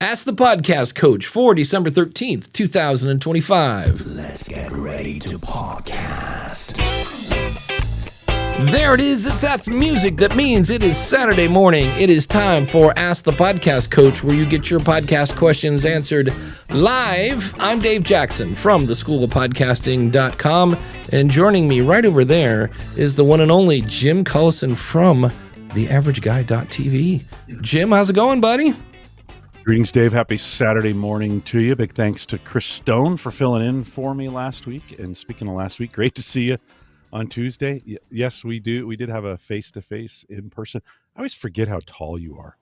Ask the Podcast Coach for December 13th, 2025. Let's get ready to podcast. There it is. If that's music, that means it is Saturday morning. It is time for Ask the Podcast Coach, where you get your podcast questions answered live. I'm Dave Jackson from theschoolofpodcasting.com, and joining me right over there is the one and only Jim Cullison from theaverageguy.tv. Jim, how's it going, buddy? Greetings, Dave. Happy Saturday morning to you. Big thanks to Chris Stone for filling in for me last week. And speaking of last week, great to see you on Tuesday. Yes, we do. We did have a face-to-face in person. I always forget how tall you are.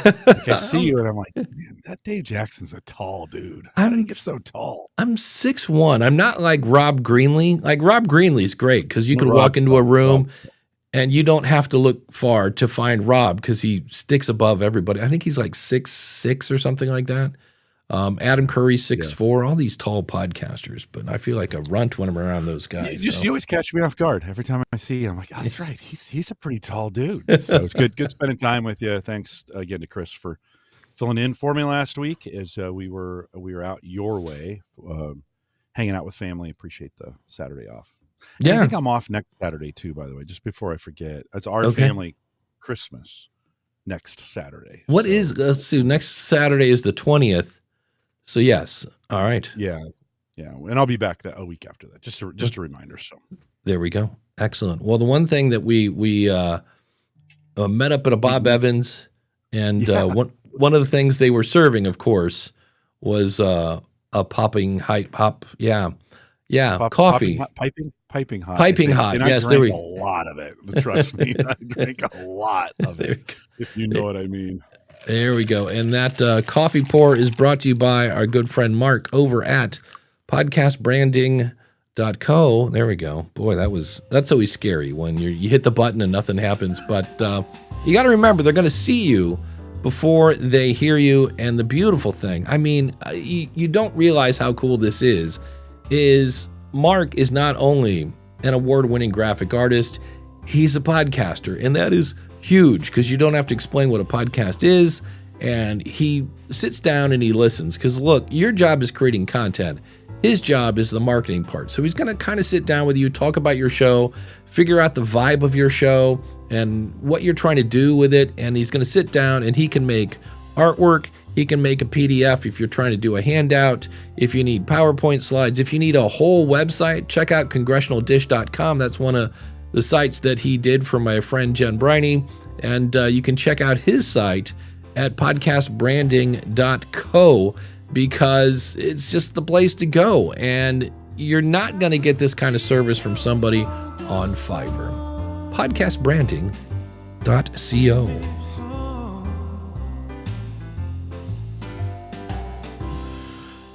Like I see you and I'm like, man, that Dave Jackson's a tall dude. How did he get so tall? I'm 6'1". I'm not like Rob Greenlee. Like Rob Greenlee's great because you can walk into a room and you don't have to look far to find Rob because he sticks above everybody. I think he's like 6'6" or something like that. Adam Curry, 6'4", all these tall podcasters, but I feel like a runt when I'm around those guys. You always catch me off guard. Every time I see you, I'm like, oh, that's right. He's a pretty tall dude. So it's good spending time with you. Thanks again to Chris for filling in for me last week as we were out your way, hanging out with family. Appreciate the Saturday off. Yeah. And I think I'm off next Saturday too, by the way, just before I forget. It's our family Christmas next Saturday. Let's see, next Saturday is the 20th. So yes, all right. Yeah, and I'll be back a week after that. Just a reminder. So there we go. Excellent. Well, the one thing that we met up at a Bob Evans, and one of the things they were serving, of course, was a popping hot. Yeah, coffee. Piping hot. Piping hot. And yes, I drank a lot of it. Trust me, I drank a lot of it. If you know what I mean. There we go. And that coffee pour is brought to you by our good friend Mark over at podcastbranding.co. There we go. Boy, that's always scary when you hit the button and nothing happens. But you got to remember, they're going to see you before they hear you. And the beautiful thing, I mean, you don't realize how cool this is Mark is not only an award-winning graphic artist, he's a podcaster. And that is huge because you don't have to explain what a podcast is, and he sits down and he listens because look, your job is creating content, his job is the marketing part. So he's going to kind of sit down with you, talk about your show, figure out the vibe of your show and what you're trying to do with it, and he's going to sit down and he can make artwork, he can make a PDF if you're trying to do a handout, if you need PowerPoint slides, if you need a whole website, check out congressionaldish.com. That's one of the sites that he did for my friend Jen Briney, and you can check out his site at podcastbranding.co because it's just the place to go, and you're not going to get this kind of service from somebody on Fiverr. Podcastbranding.co.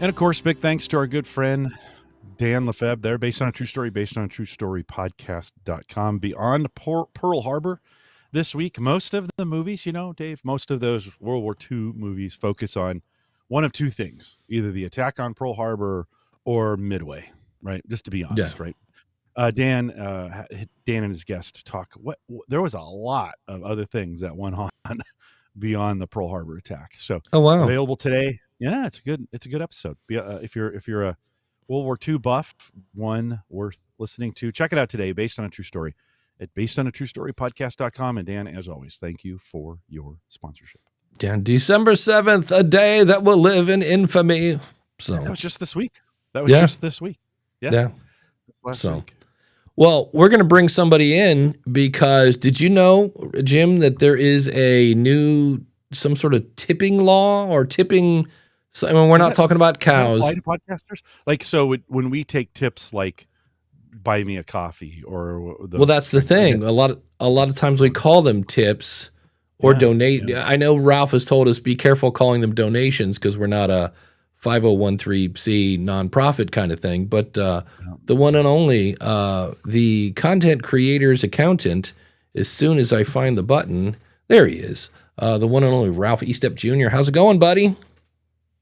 And of course, big thanks to our good friend Dan Lefebvre there, based on a true story podcast.com. Beyond Pearl Harbor this week. Most of the movies, Dave, most of those World War II movies focus on one of two things, either the attack on Pearl Harbor or Midway, right? Just to be honest, right? Dan and his guest talk. There was a lot of other things that went on beyond the Pearl Harbor attack. So available today. Yeah, it's a good episode. If you're a World War II buff, one worth listening to. Check it out today, based on a true story, at basedonatruestorypodcast.com. And Dan, as always, thank you for your sponsorship. Dan, December 7th, a day that will live in infamy. So that was just this week. Just this week. Yeah. Last week. Well, we're going to bring somebody in because did you know, Jim, that there is a new some sort of tipping law or tipping? I mean, we're not talking about cows. Apply to podcasters? Like, so when we take tips, like buy me a coffee or well, that's the thing. A lot of times we call them tips or donate. Yeah. I know Ralph has told us be careful calling them donations because we're not a 5013C nonprofit kind of thing. But the one and only, the content creator's accountant. As soon as I find the button, there he is. The one and only Ralph Estep Jr. How's it going, buddy?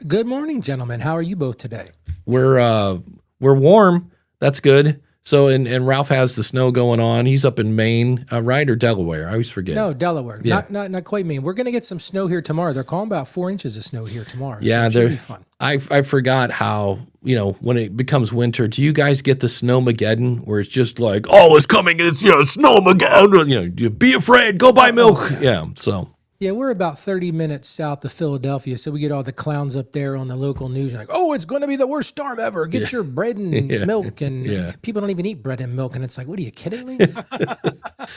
Good morning, gentlemen. How are you both today? We're warm. That's good. So, and Ralph has the snow going on. He's up in Maine, right? Or Delaware? I always forget. No, Delaware. Yeah. Not quite Maine. We're going to get some snow here tomorrow. They're calling about 4 inches of snow here tomorrow. Yeah, so it should be fun. I forgot how, when it becomes winter, do you guys get the snowmageddon where it's just like, oh, it's coming, it's snowmageddon, be afraid, go buy milk. Yeah, so. Yeah, we're about 30 minutes south of Philadelphia, so we get all the clowns up there on the local news. Like, oh, it's going to be the worst storm ever. Get your bread and milk. And people don't even eat bread and milk. And it's like, what are you kidding me?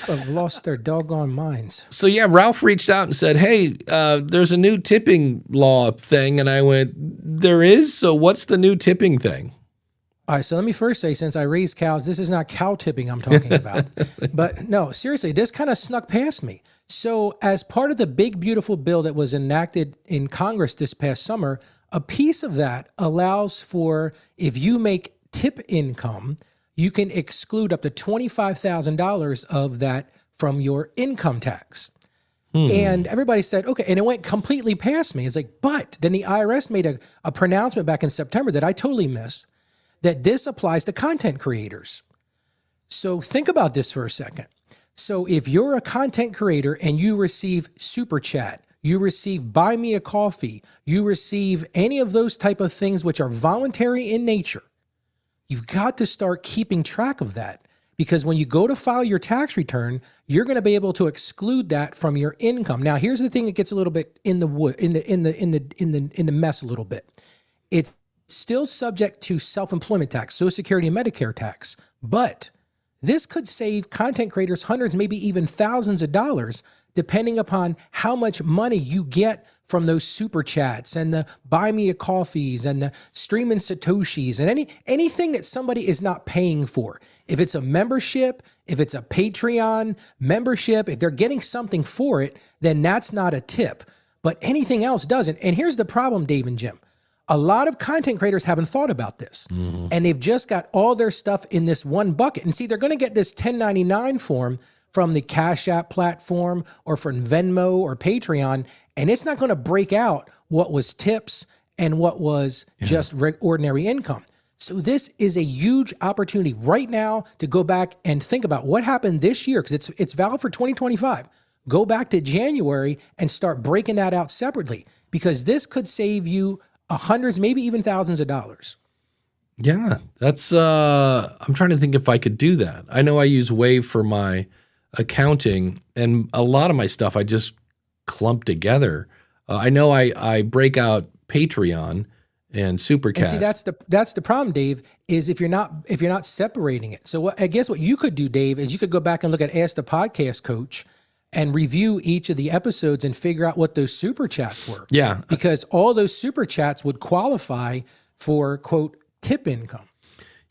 Have lost their doggone minds. So, yeah, Ralph reached out and said, hey, there's a new tipping law thing. And I went, there is? So what's the new tipping thing? All right, so let me first say, since I raise cows, this is not cow tipping I'm talking about. But no, seriously, this kind of snuck past me. So as part of the big, beautiful bill that was enacted in Congress this past summer, a piece of that allows for, if you make tip income, you can exclude up to $25,000 of that from your income tax. And everybody said, okay, and it went completely past me. It's like, but then the IRS made a pronouncement back in September that I totally missed, that this applies to content creators. So think about this for a second. So if you're a content creator and you receive Super Chat, you receive Buy Me a Coffee, you receive any of those type of things which are voluntary in nature, you've got to start keeping track of that. Because when you go to file your tax return, you're going to be able to exclude that from your income. Now, here's the thing that gets a little bit in the mess a little bit. It's still subject to self-employment tax, Social Security and Medicare tax, but this could save content creators hundreds, maybe even thousands of dollars, depending upon how much money you get from those super chats and the buy me a coffees and the streaming Satoshis and anything that somebody is not paying for. If it's a membership, if it's a Patreon membership, if they're getting something for it, then that's not a tip. But anything else doesn't. And here's the problem, Dave and Jim. A lot of content creators haven't thought about this, and they've just got all their stuff in this one bucket. And see, they're going to get this 1099 form from the Cash App platform or from Venmo or Patreon, and it's not going to break out what was tips and what was just ordinary income. So this is a huge opportunity right now to go back and think about what happened this year, because it's valid for 2025. Go back to January and start breaking that out separately, because this could save you hundreds, maybe even thousands of dollars. Yeah, that's, I'm trying to think if I could do that. I know I use Wave for my accounting, and a lot of my stuff I just clump together. I know I break out Patreon and Super Cash. And see, that's the problem, Dave, is if you're not separating it. So I guess what you could do, Dave, is you could go back and look at Ask the Podcast Coach and review each of the episodes and figure out what those super chats were. Yeah. Because all those super chats would qualify for, quote, tip income.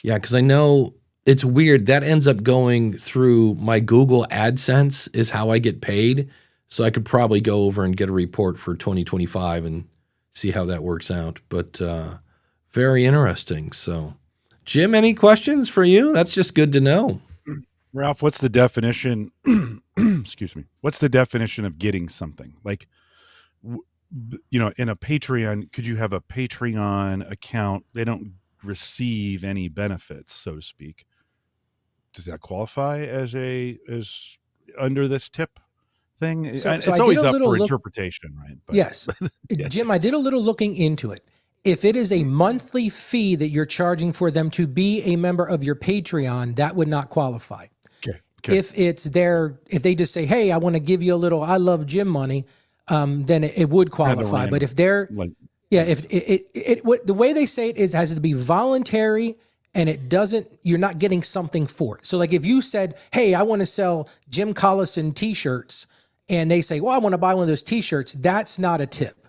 Yeah, because I know it's weird. That ends up going through my Google AdSense is how I get paid. So I could probably go over and get a report for 2025 and see how that works out. But very interesting. So, Jim, any questions for you? That's just good to know. Ralph, what's the definition? Excuse me. What's the definition of getting something? Like, in a Patreon, could you have a Patreon account? They don't receive any benefits, so to speak. Does that qualify as under this tip thing? It's always up for interpretation, right? But, yes. Jim, I did a little looking into it. If it is a monthly fee that you're charging for them to be a member of your Patreon, that would not qualify. Okay. If they just say, hey, I want to give you a little I love Jim money, then it would qualify. But if they're, the way they say it has to be voluntary, and you're not getting something for it. So like if you said, hey, I want to sell Jim Collison t-shirts, and they say, well, I want to buy one of those t-shirts, that's not a tip.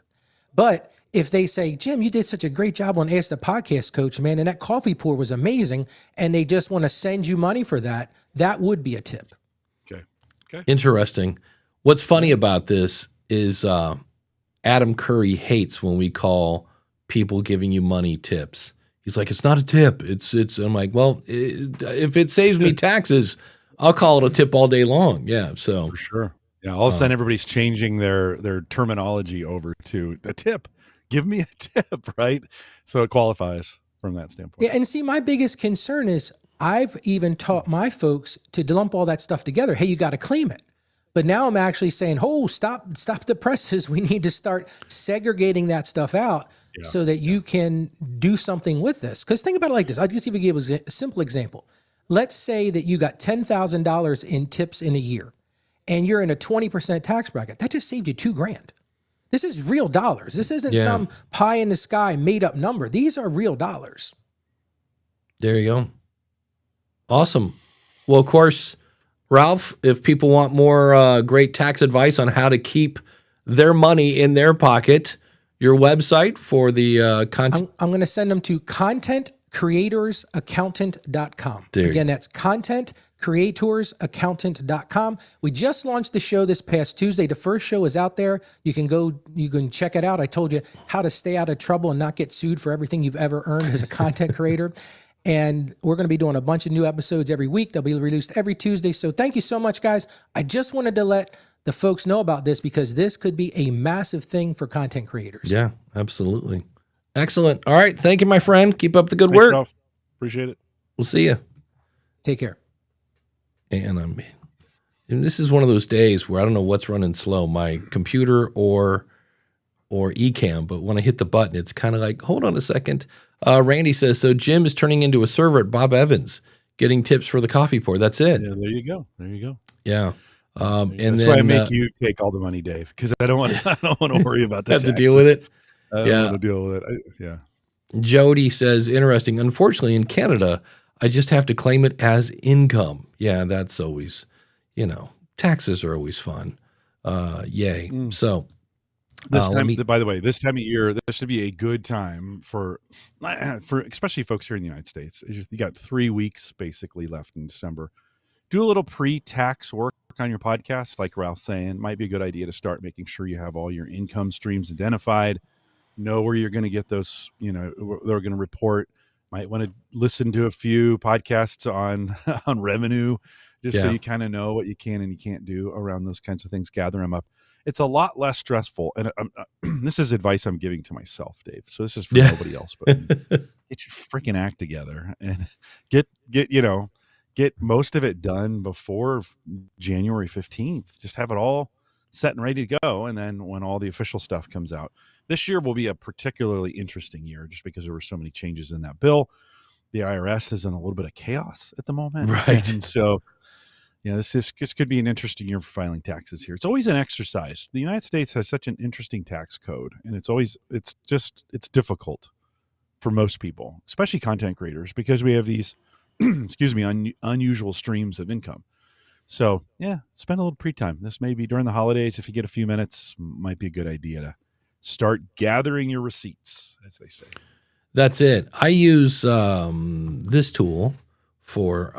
But if they say, Jim, you did such a great job on Ask the Podcast Coach, man, and that coffee pour was amazing, and they just want to send you money for that, that would be a tip. Okay. Interesting. What's funny about this is Adam Curry hates when we call people giving you money tips. He's like, it's not a tip. I'm like, well, if it saves me taxes, I'll call it a tip all day long. Yeah, so. For sure. Yeah, all of a sudden everybody's changing their terminology over to a tip. Give me a tip, right? So it qualifies from that standpoint. Yeah, and see, my biggest concern is I've even taught my folks to lump all that stuff together. Hey, you got to claim it. But now I'm actually saying, oh, stop the presses. We need to start segregating that stuff out so that you can do something with this. Because think about it like this. I'll just even give a simple example. Let's say that you got $10,000 in tips in a year and you're in a 20% tax bracket. That just saved you $2,000. This is real dollars. This isn't some pie in the sky made up number. These are real dollars. There you go. Awesome. Well, of course, Ralph, if people want more great tax advice on how to keep their money in their pocket, your website for the content. I'm going to send them to contentcreatorsaccountant.com. Again, that's contentcreatorsaccountant.com. We just launched the show this past Tuesday. The first show is out there. You can check it out. I told you how to stay out of trouble and not get sued for everything you've ever earned as a content creator. And we're going to be doing a bunch of new episodes every week. They'll be released every Tuesday. So thank you so much, guys. I just wanted to let the folks know about this because this could be a massive thing for content creators. Yeah, absolutely. Excellent. All right. Thank you, my friend. Keep up the good Thanks, work. Ralph. Appreciate it. We'll see you. Take care. And and this is one of those days where I don't know what's running slow, my computer or eCam, but when I hit the button, it's kind of like, hold on a second. Randy says, so Jim is turning into a server at Bob Evans, getting tips for the coffee pour. That's it. Yeah, there you go. There you go. Yeah. And that's then why I make you take all the money, Dave, because I don't want to worry about that. Have to deal with it. I don't want to deal with it. Yeah. Jody says, interesting. Unfortunately, in Canada, I just have to claim it as income. Yeah, that's always, taxes are always fun. Yay. So this time, by the way, this time of year, this should be a good time for especially folks here in the United States. You got 3 weeks basically left in December. Do a little pre-tax work on your podcast, like Ralph's saying. Might be a good idea to start making sure you have all your income streams identified. Know where you're going to get those. They're going to report. Might want to listen to a few podcasts on revenue, just so you kind of know what you can and you can't do around those kinds of things. Gather them up. It's a lot less stressful. And this is advice I'm giving to myself, Dave. So this is for nobody else, but get your freaking act together and get most of it done before January 15th. Just have it all set and ready to go. And then when all the official stuff comes out, this year will be a particularly interesting year just because there were so many changes in that bill. The IRS is in a little bit of chaos at the moment. Right. And so, this could be an interesting year for filing taxes here. It's always an exercise. The United States has such an interesting tax code, and it's difficult for most people, especially content creators, because we have these, unusual streams of income. So spend a little pre-time. This may be during the holidays. If you get a few minutes, might be a good idea to start gathering your receipts, as they say. That's it. I use this tool for,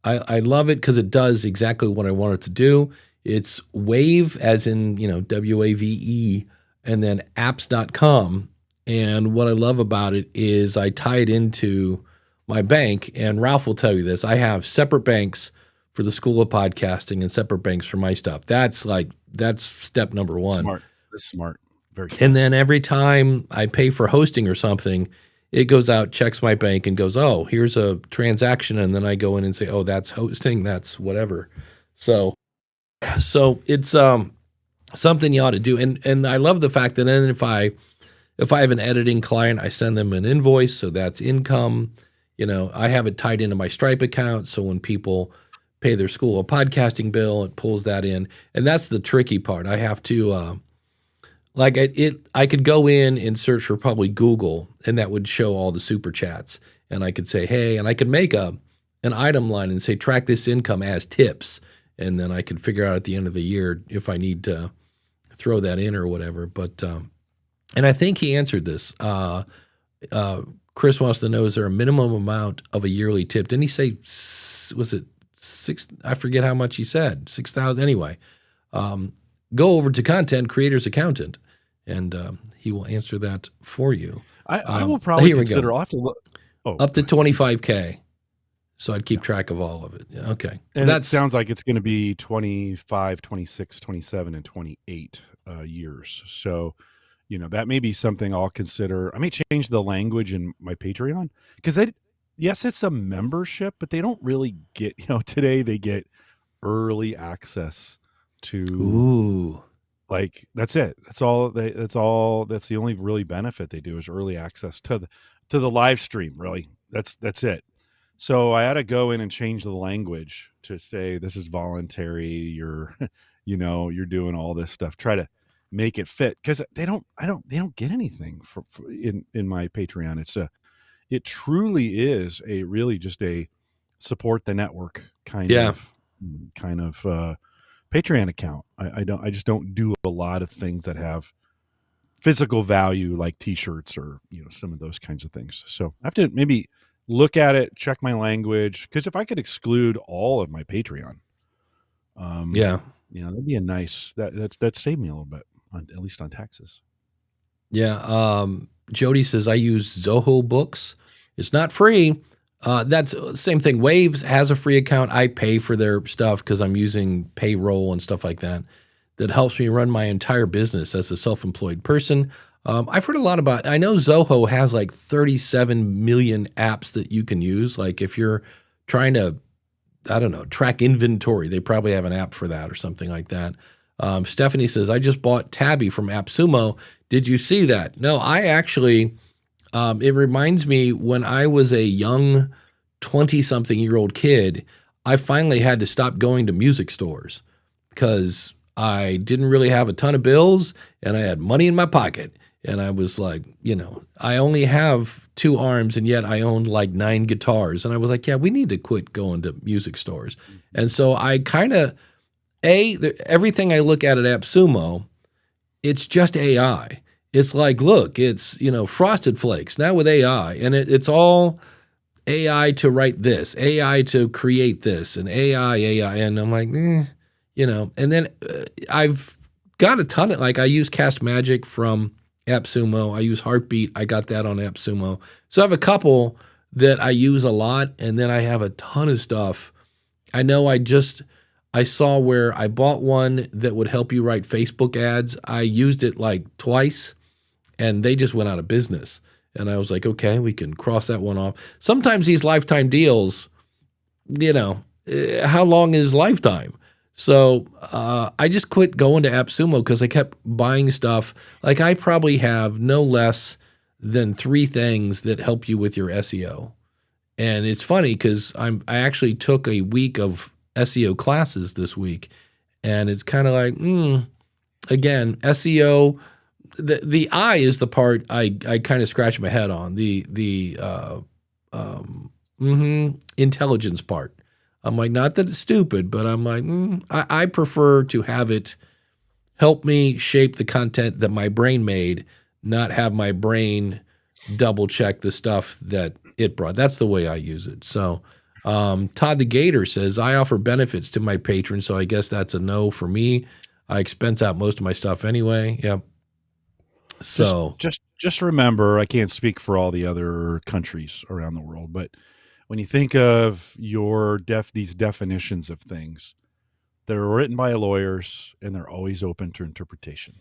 I love it because it does exactly what I want it to do. It's Wave, as in, WAVE, and then apps.com. And what I love about it is I tie it into my bank, and Ralph will tell you this. I have separate banks for the School of Podcasting and separate banks for my stuff. That's step number one. Smart. That's smart. Very smart. And then every time I pay for hosting or something, it goes out, checks my bank, and goes, oh, here's a transaction. And then I go in and say, oh, that's hosting, that's whatever. So it's something you ought to do. And I love the fact that then if I have an editing client, I send them an invoice, so that's income. I have it tied into my Stripe account, so when people pay their School of Podcasting bill, it pulls that in. And that's the tricky part. I have to I could go in and search for probably Google, and that would show all the super chats. And I could say, hey, and I could make an item line and say, track this income as tips. And then I could figure out at the end of the year if I need to throw that in or whatever. But, and I think he answered this. Chris wants to know, is there a minimum amount of a yearly tip? Didn't he say, was it 6? I forget how much he said, 6,000. Anyway, go over to Content Creators Accountant, and he will answer that for you. I will probably consider. I'll have to look. Up to 25K. So I'd keep track of all of it. Yeah, okay. And that sounds like it's going to be 25, 26, 27, and 28 years. So, that may be something I'll consider. I may change the language in my Patreon because yes, it's a membership, but they don't really get, today they get early access to, Ooh. like, that's it. That's the only really benefit they do is early access to the live stream, really. That's it. So I had to go in and change the language to say this is voluntary. You're, you're doing all this stuff. Try to make it fit because they don't get anything in my Patreon. It truly is a really just a support the network kind Yeah. of Patreon account. I just don't do a lot of things that have physical value like T-shirts or some of those kinds of things. So I have to maybe look at it, check my language, because if I could exclude all of my Patreon, Yeah. that'd be a nice that saved me a little bit, at least on taxes. Yeah. Jody says I use Zoho Books. It's not free. That's same thing. Waves has a free account. I pay for their stuff because I'm using payroll and stuff like that. That helps me run my entire business as a self-employed person. I've heard a lot about. I know Zoho has like 37 million apps that you can use. Like if you're trying to, I don't know, track inventory, they probably have an app for that or something like that. Stephanie says I just bought Tabby from AppSumo. Did you see that? No, I actually. It reminds me when I was a young 20-something-year-old kid, I finally had to stop going to music stores because I didn't really have a ton of bills and I had money in my pocket. And I was like, I only have 2 arms and yet I owned like 9 guitars. And I was like, yeah, we need to quit going to music stores. And so I kind of, everything I look at AppSumo, it's just AI. It's like, look, it's, Frosted Flakes now with AI, and it's all AI to write this, AI to create this, and AI. And I'm like, and then I've got a ton of, like, I use Cast Magic from AppSumo. I use Heartbeat. I got that on AppSumo. So I have a couple that I use a lot, and then I have a ton of stuff. I know I saw where I bought one that would help you write Facebook ads. I used it like twice. And they just went out of business. And I was like, okay, we can cross that one off. Sometimes these lifetime deals, how long is lifetime? So I just quit going to AppSumo because I kept buying stuff. Like I probably have no less than 3 things that help you with your SEO. And it's funny because I actually took a week of SEO classes this week. And it's kind of like, again, SEO. The I is the part I kind of scratch my head on, the intelligence part. I'm like, not that it's stupid, but I'm like, I prefer to have it help me shape the content that my brain made, not have my brain double check the stuff that it brought. That's the way I use it. So Todd the Gator says, I offer benefits to my patrons, so I guess that's a no for me. I expense out most of my stuff anyway. Yeah. So just remember, I can't speak for all the other countries around the world, but when you think of these definitions of things, they're written by lawyers and they're always open to interpretation.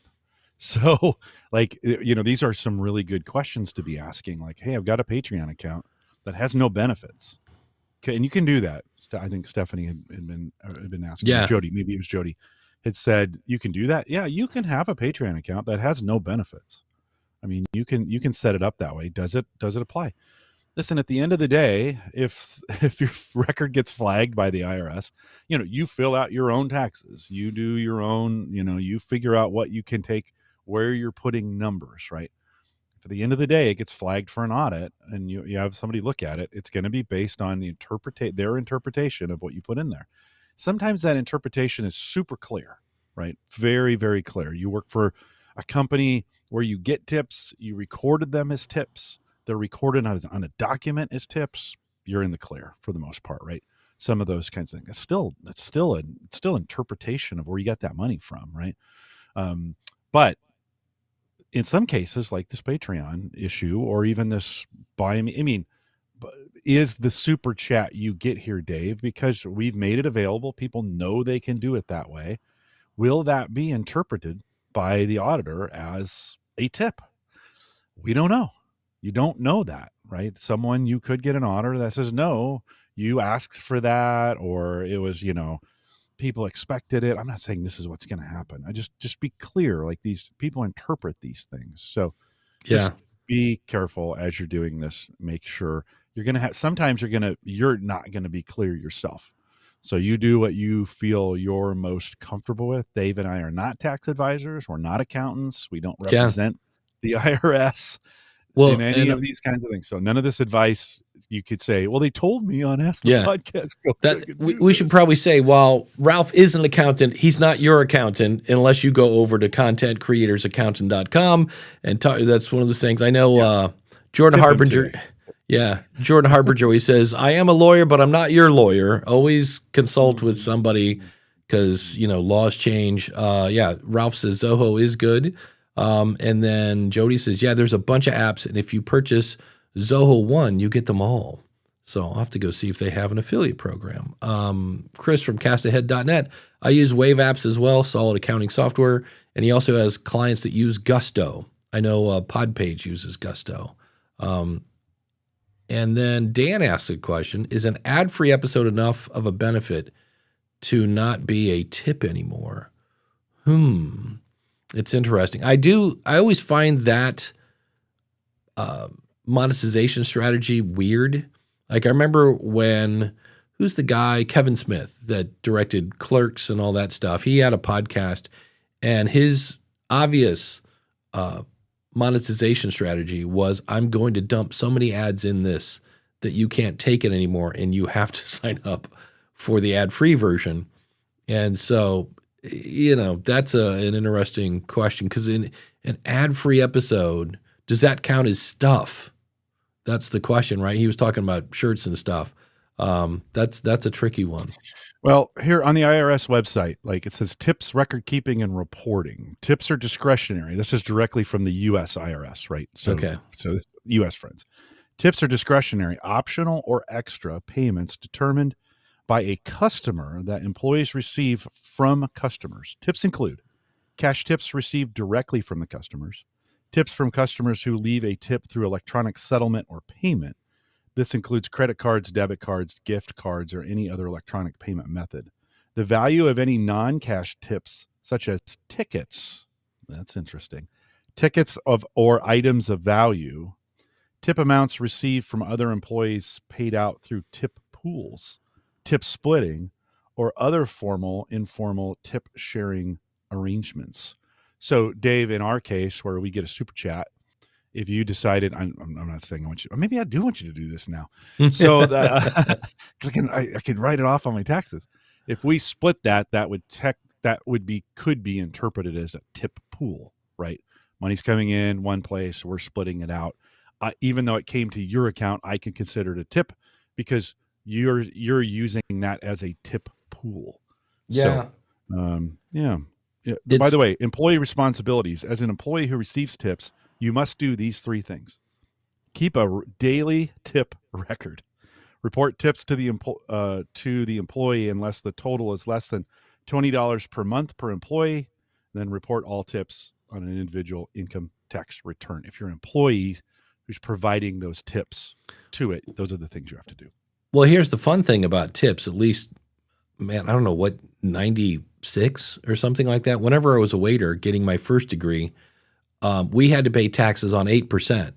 So, like, these are some really good questions to be asking. Like, hey, I've got a Patreon account that has no benefits. Okay, and you can do that. I think Stephanie had been asking. Yeah. Jody, maybe it was Jody. Had said you can do that. Yeah, you can have a Patreon account that has no benefits. I mean, you can set it up that way. Does it apply? Listen, at the end of the day, if your record gets flagged by the IRS, you fill out your own taxes. You do your own, you figure out what you can take, where you're putting numbers, right? If at the end of the day it gets flagged for an audit and you have somebody look at it, it's going to be based on their interpretation of what you put in there. Sometimes that interpretation is super clear, right? Very, very clear. You work for a company where you get tips, you recorded them as tips, they're recorded on a document as tips, you're in the clear for the most part, right? Some of those kinds of things. It's still interpretation of where you got that money from, right? But in some cases, like this Patreon issue, or even this is the super chat you get here, Dave, because we've made it available. People know they can do it that way. Will that be interpreted by the auditor as a tip? We don't know. You don't know that. right? Someone, you could get an auditor that says, no, you asked for that, or it was, people expected it. I'm not saying this is what's going to happen. I just be clear. Like, these people interpret these things. So Yeah. just be careful as you're doing this. Make sure you're going to have, sometimes you're not going to be clear yourself. So you do what you feel you're most comfortable with. Dave and I are not tax advisors. We're not accountants. We don't Yeah. represent the IRS Well, in any and of these kinds of things. So none of this advice you could say, well, they told me on Ask the Yeah. Podcast. that we should probably say, while Ralph is an accountant, he's not your accountant unless you go over to contentcreatorsaccountant.com and talk. That's one of those things. I know Jordan Tip him Harbinger. today. Yeah. Jordan Harbinger always says, I am a lawyer, but I'm not your lawyer. Always consult with somebody because, laws change. Ralph says Zoho is good. And then Jody says, yeah, there's a bunch of apps. And if you purchase Zoho One, you get them all. So I'll have to go see if they have an affiliate program. Chris from castahead.net. I use Wave apps as well, solid accounting software. And he also has clients that use Gusto. I know Podpage uses Gusto. And then Dan asked a question, is an ad-free episode enough of a benefit to not be a tip anymore? It's interesting. I always find that monetization strategy weird. Like, I remember who's the guy, Kevin Smith, that directed Clerks and all that stuff. He had a podcast, and his obvious monetization strategy was, I'm going to dump so many ads in this that you can't take it anymore, and you have to sign up for the ad-free version. And so, that's an interesting question, because in an ad-free episode, does that count as stuff? That's the question, right? He was talking about shirts and stuff. That's a tricky one. Well, here on the IRS website, like, it says tips, record keeping, and reporting. Tips are discretionary. This is directly from the U.S. IRS, right? So, Okay. So U.S. friends. Tips are discretionary, optional, or extra payments determined by a customer that employees receive from customers. Tips include cash tips received directly from the customers, tips from customers who leave a tip through electronic settlement or payment. This includes credit cards, debit cards, gift cards, or any other electronic payment method. The value of any non-cash tips, such as tickets, that's interesting, tickets or items of value, tip amounts received from other employees paid out through tip pools, tip splitting, or other formal, informal tip sharing arrangements. So, Dave, in our case, where we get a super chat, if you decided, I'm not saying I want you, maybe I do want you to do this now. So that I can write it off on my taxes. If we split that could be interpreted as a tip pool, right? Money's coming in one place, we're splitting it out. Even though it came to your account, I can consider it a tip because you're using that as a tip pool. Yeah. So, by the way, employee responsibilities. As an employee who receives tips, you must do these three things. Keep a daily tip record. Report tips to the employee unless the total is less than $20 per month per employee. Then report all tips on an individual income tax return. If you're an employee who's providing those tips to it, those are the things you have to do. Well, here's the fun thing about tips, at least, man, I don't know what, 96 or something like that. Whenever I was a waiter getting my first degree, we had to pay taxes on 8%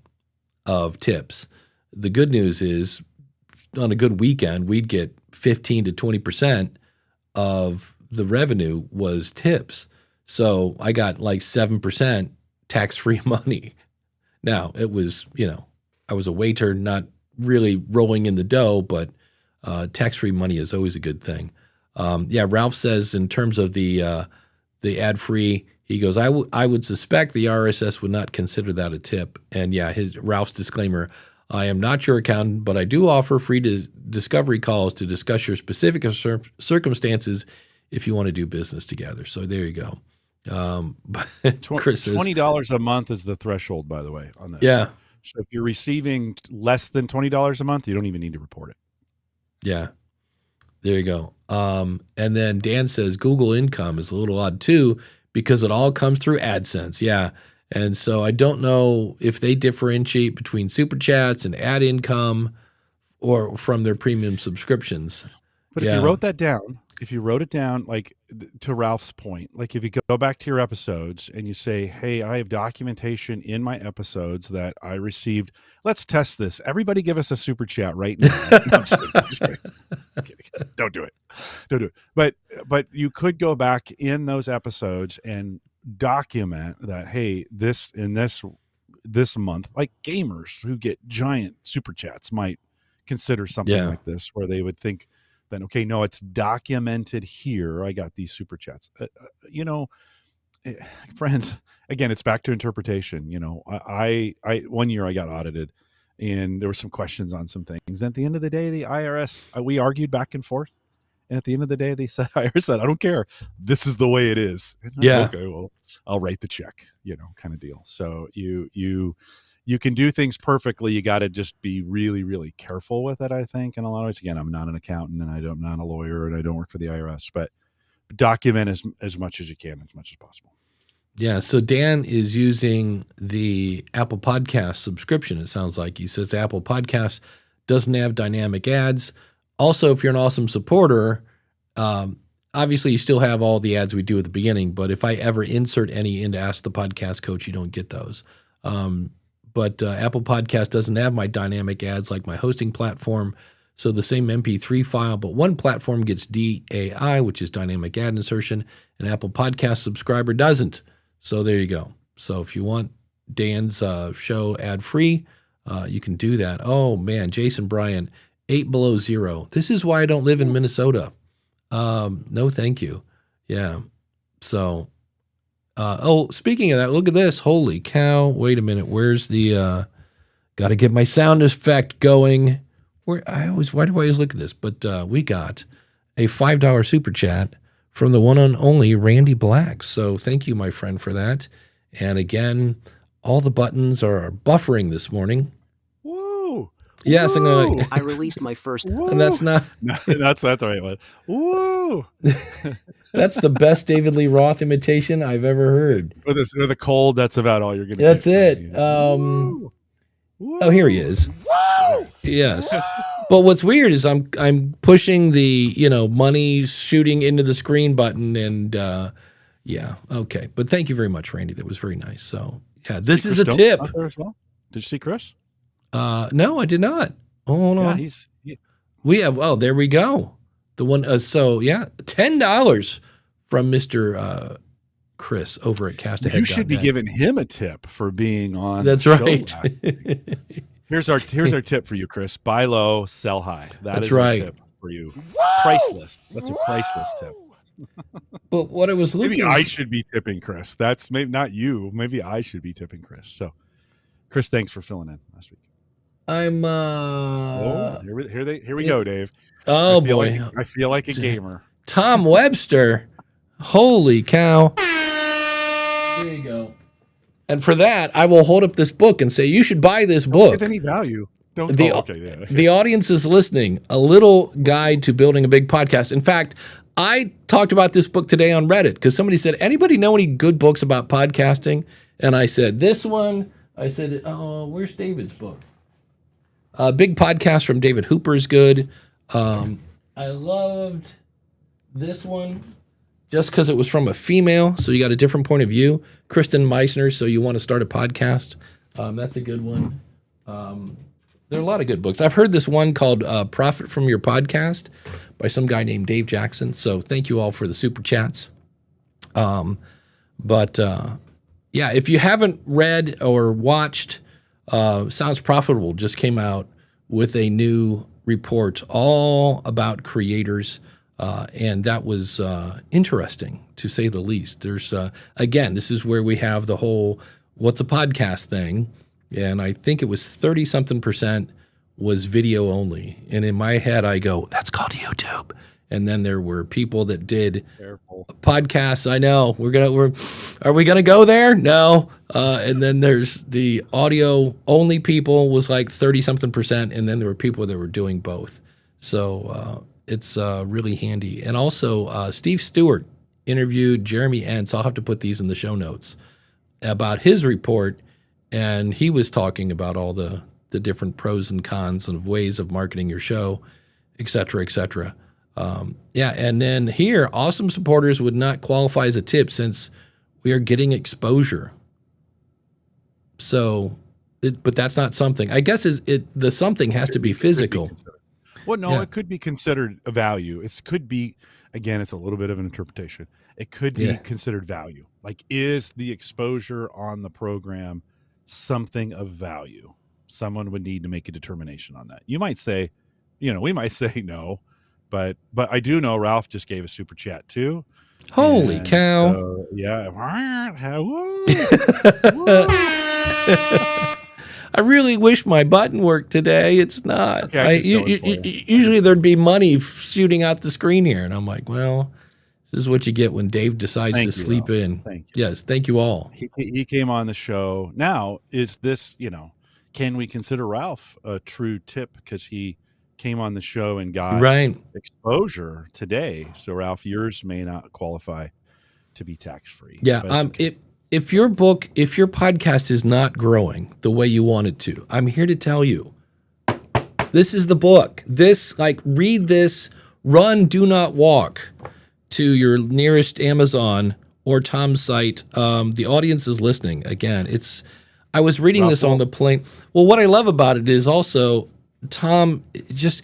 of tips. The good news is, on a good weekend, we'd get 15 to 20% of the revenue was tips. So I got like 7% tax-free money. Now, it was, I was a waiter, not really rolling in the dough, but tax-free money is always a good thing. Ralph says in terms of the ad-free, he goes, I would suspect the RSS would not consider that a tip. And Ralph's disclaimer, I am not your accountant, but I do offer free discovery calls to discuss your specific circumstances if you want to do business together. So there you go. Chris says, $20 a month is the threshold, by the way, on this. Yeah. So if you're receiving less than $20 a month, you don't even need to report it. Yeah. There you go. And then Dan says Google income is a little odd too, because it all comes through AdSense. Yeah. And so I don't know if they differentiate between super chats and ad income or from their premium subscriptions. But if you wrote that down, like to Ralph's point, like if you go back to your episodes and you say, hey, I have documentation in my episodes that I received. Let's test this. Everybody give us a super chat right now. No, I'm just kidding. Don't do it. Don't do it. But you could go back in those episodes and document that, hey, this month, like gamers who get giant super chats might consider something like this, where they would think, then, okay, no, it's documented here. I got these super chats. Friends, again, it's back to interpretation. I 1 year I got audited, and there were some questions on some things. And at the end of the day, the IRS, we argued back and forth. And at the end of the day, IRS said, I don't care. This is the way it is. Okay, well, I'll write the check, kind of deal. So you can do things perfectly. You got to just be really, really careful with it, I think. And a lot of ways, again, I'm not an accountant and I'm not a lawyer and I don't work for the IRS, but document as much as you can, as much as possible. Yeah. So Dan is using the Apple Podcast subscription. It sounds like he says Apple Podcast doesn't have dynamic ads. Also, if you're an awesome supporter, obviously you still have all the ads we do at the beginning, but if I ever insert any into Ask the Podcast Coach, you don't get those. But Apple Podcast doesn't have my dynamic ads like my hosting platform. So the same MP3 file, but one platform gets DAI, which is dynamic ad insertion, and Apple Podcast subscriber doesn't. So there you go. So if you want Dan's show ad-free, you can do that. Oh, man, Jason Bryant, 8 below 0. This is why I don't live in Minnesota. No, thank you. Yeah. So... speaking of that, look at this. Holy cow. Wait a minute. Where's the, got to get my sound effect going. Why do I always look at this? But we got a $5 super chat from the one and only Randy Black. So thank you, my friend, for that. And again, all the buttons are buffering this morning. Woo! Yes, Woo! I released my first. And that's not. No, that's not the right one. Woo! That's the best David Lee Roth imitation I've ever heard. With the cold, that's about all you're going to That's get. it. Oh, here he is. Woo! Yes. But what's weird is I'm pushing the, money shooting into the screen button and okay. But thank you very much, Randy. That was very nice. So, yeah, this is a tip. Well? Did you see Chris? No, I did not. Oh, no. Yeah, we have, there we go. The one, $10 from Mr. Chris over at Castahead. You should be giving him a tip for being on. That's right. Here's our tip for you, Chris. Buy low, sell high. That's right. Our tip for you. Priceless. That's a priceless tip. But what I was looking, maybe I should be tipping Chris. That's maybe not you. Maybe I should be tipping Chris. So, Chris, thanks for filling in last week. I'm. Here we go, Dave. Oh boy, I feel like a gamer. Tom Webster. Holy cow. There you go. And for that, I will hold up this book and say, you should buy this book. Don't give any value. The audience is listening. A Little Guide to Building a Big Podcast. In fact, I talked about this book today on Reddit because somebody said, anybody know any good books about podcasting? And I said, this one. I said, where's David's book? Big Podcast from David Hooper is good. I loved this one just because it was from a female, so you got a different point of view. Kristen Meissner, so you want to start a podcast. That's a good one. There are a lot of good books. I've heard this one called Profit from Your Podcast by some guy named Dave Jackson, so thank you all for the super chats. If you haven't read or watched, Sounds Profitable just came out with a new report all about creators, and that was interesting, to say the least. There's, again, this is where we have the whole what's a podcast thing, and I think it was 30-something% was video only. And in my head, I go, that's called YouTube. And then there were people that did podcasts. I know are we gonna go there? No. And then there's the audio only people was like 30-something%, and then there were people that were doing both. So it's really handy. And also Steve Stewart interviewed Jeremy Entz. I'll have to put these in the show notes. about his report, and he was talking about all the different pros and cons and ways of marketing your show, et cetera, et cetera. And then here, awesome supporters would not qualify as a tip since we are getting exposure. So, but that's not something. I guess the something has to be physical. Well, no, it could be considered a value. It could be, again, it's a little bit of an interpretation. It could be considered value. Like, is the exposure on the program something of value? Someone would need to make a determination on that. You might say, we might say no, but I do know Ralph just gave a super chat too. Holy cow! I really wish my button worked today. It's not. Okay, usually there'd be money shooting out the screen here, and I'm like, well, this is what you get when Dave decides to sleep Ralph. in. Thank you. Yes, thank you all. He came on the show. Now, is this, can we consider Ralph a true tip because he came on the show and got exposure today? So, Ralph, yours may not qualify to be tax-free. Yeah, okay. If your podcast is not growing the way you want it to, I'm here to tell you, this is the book. Read this, run, do not walk to your nearest Amazon or Tom's site. The audience is listening. Again, I was reading this on the plane. Well, what I love about it is also Tom, just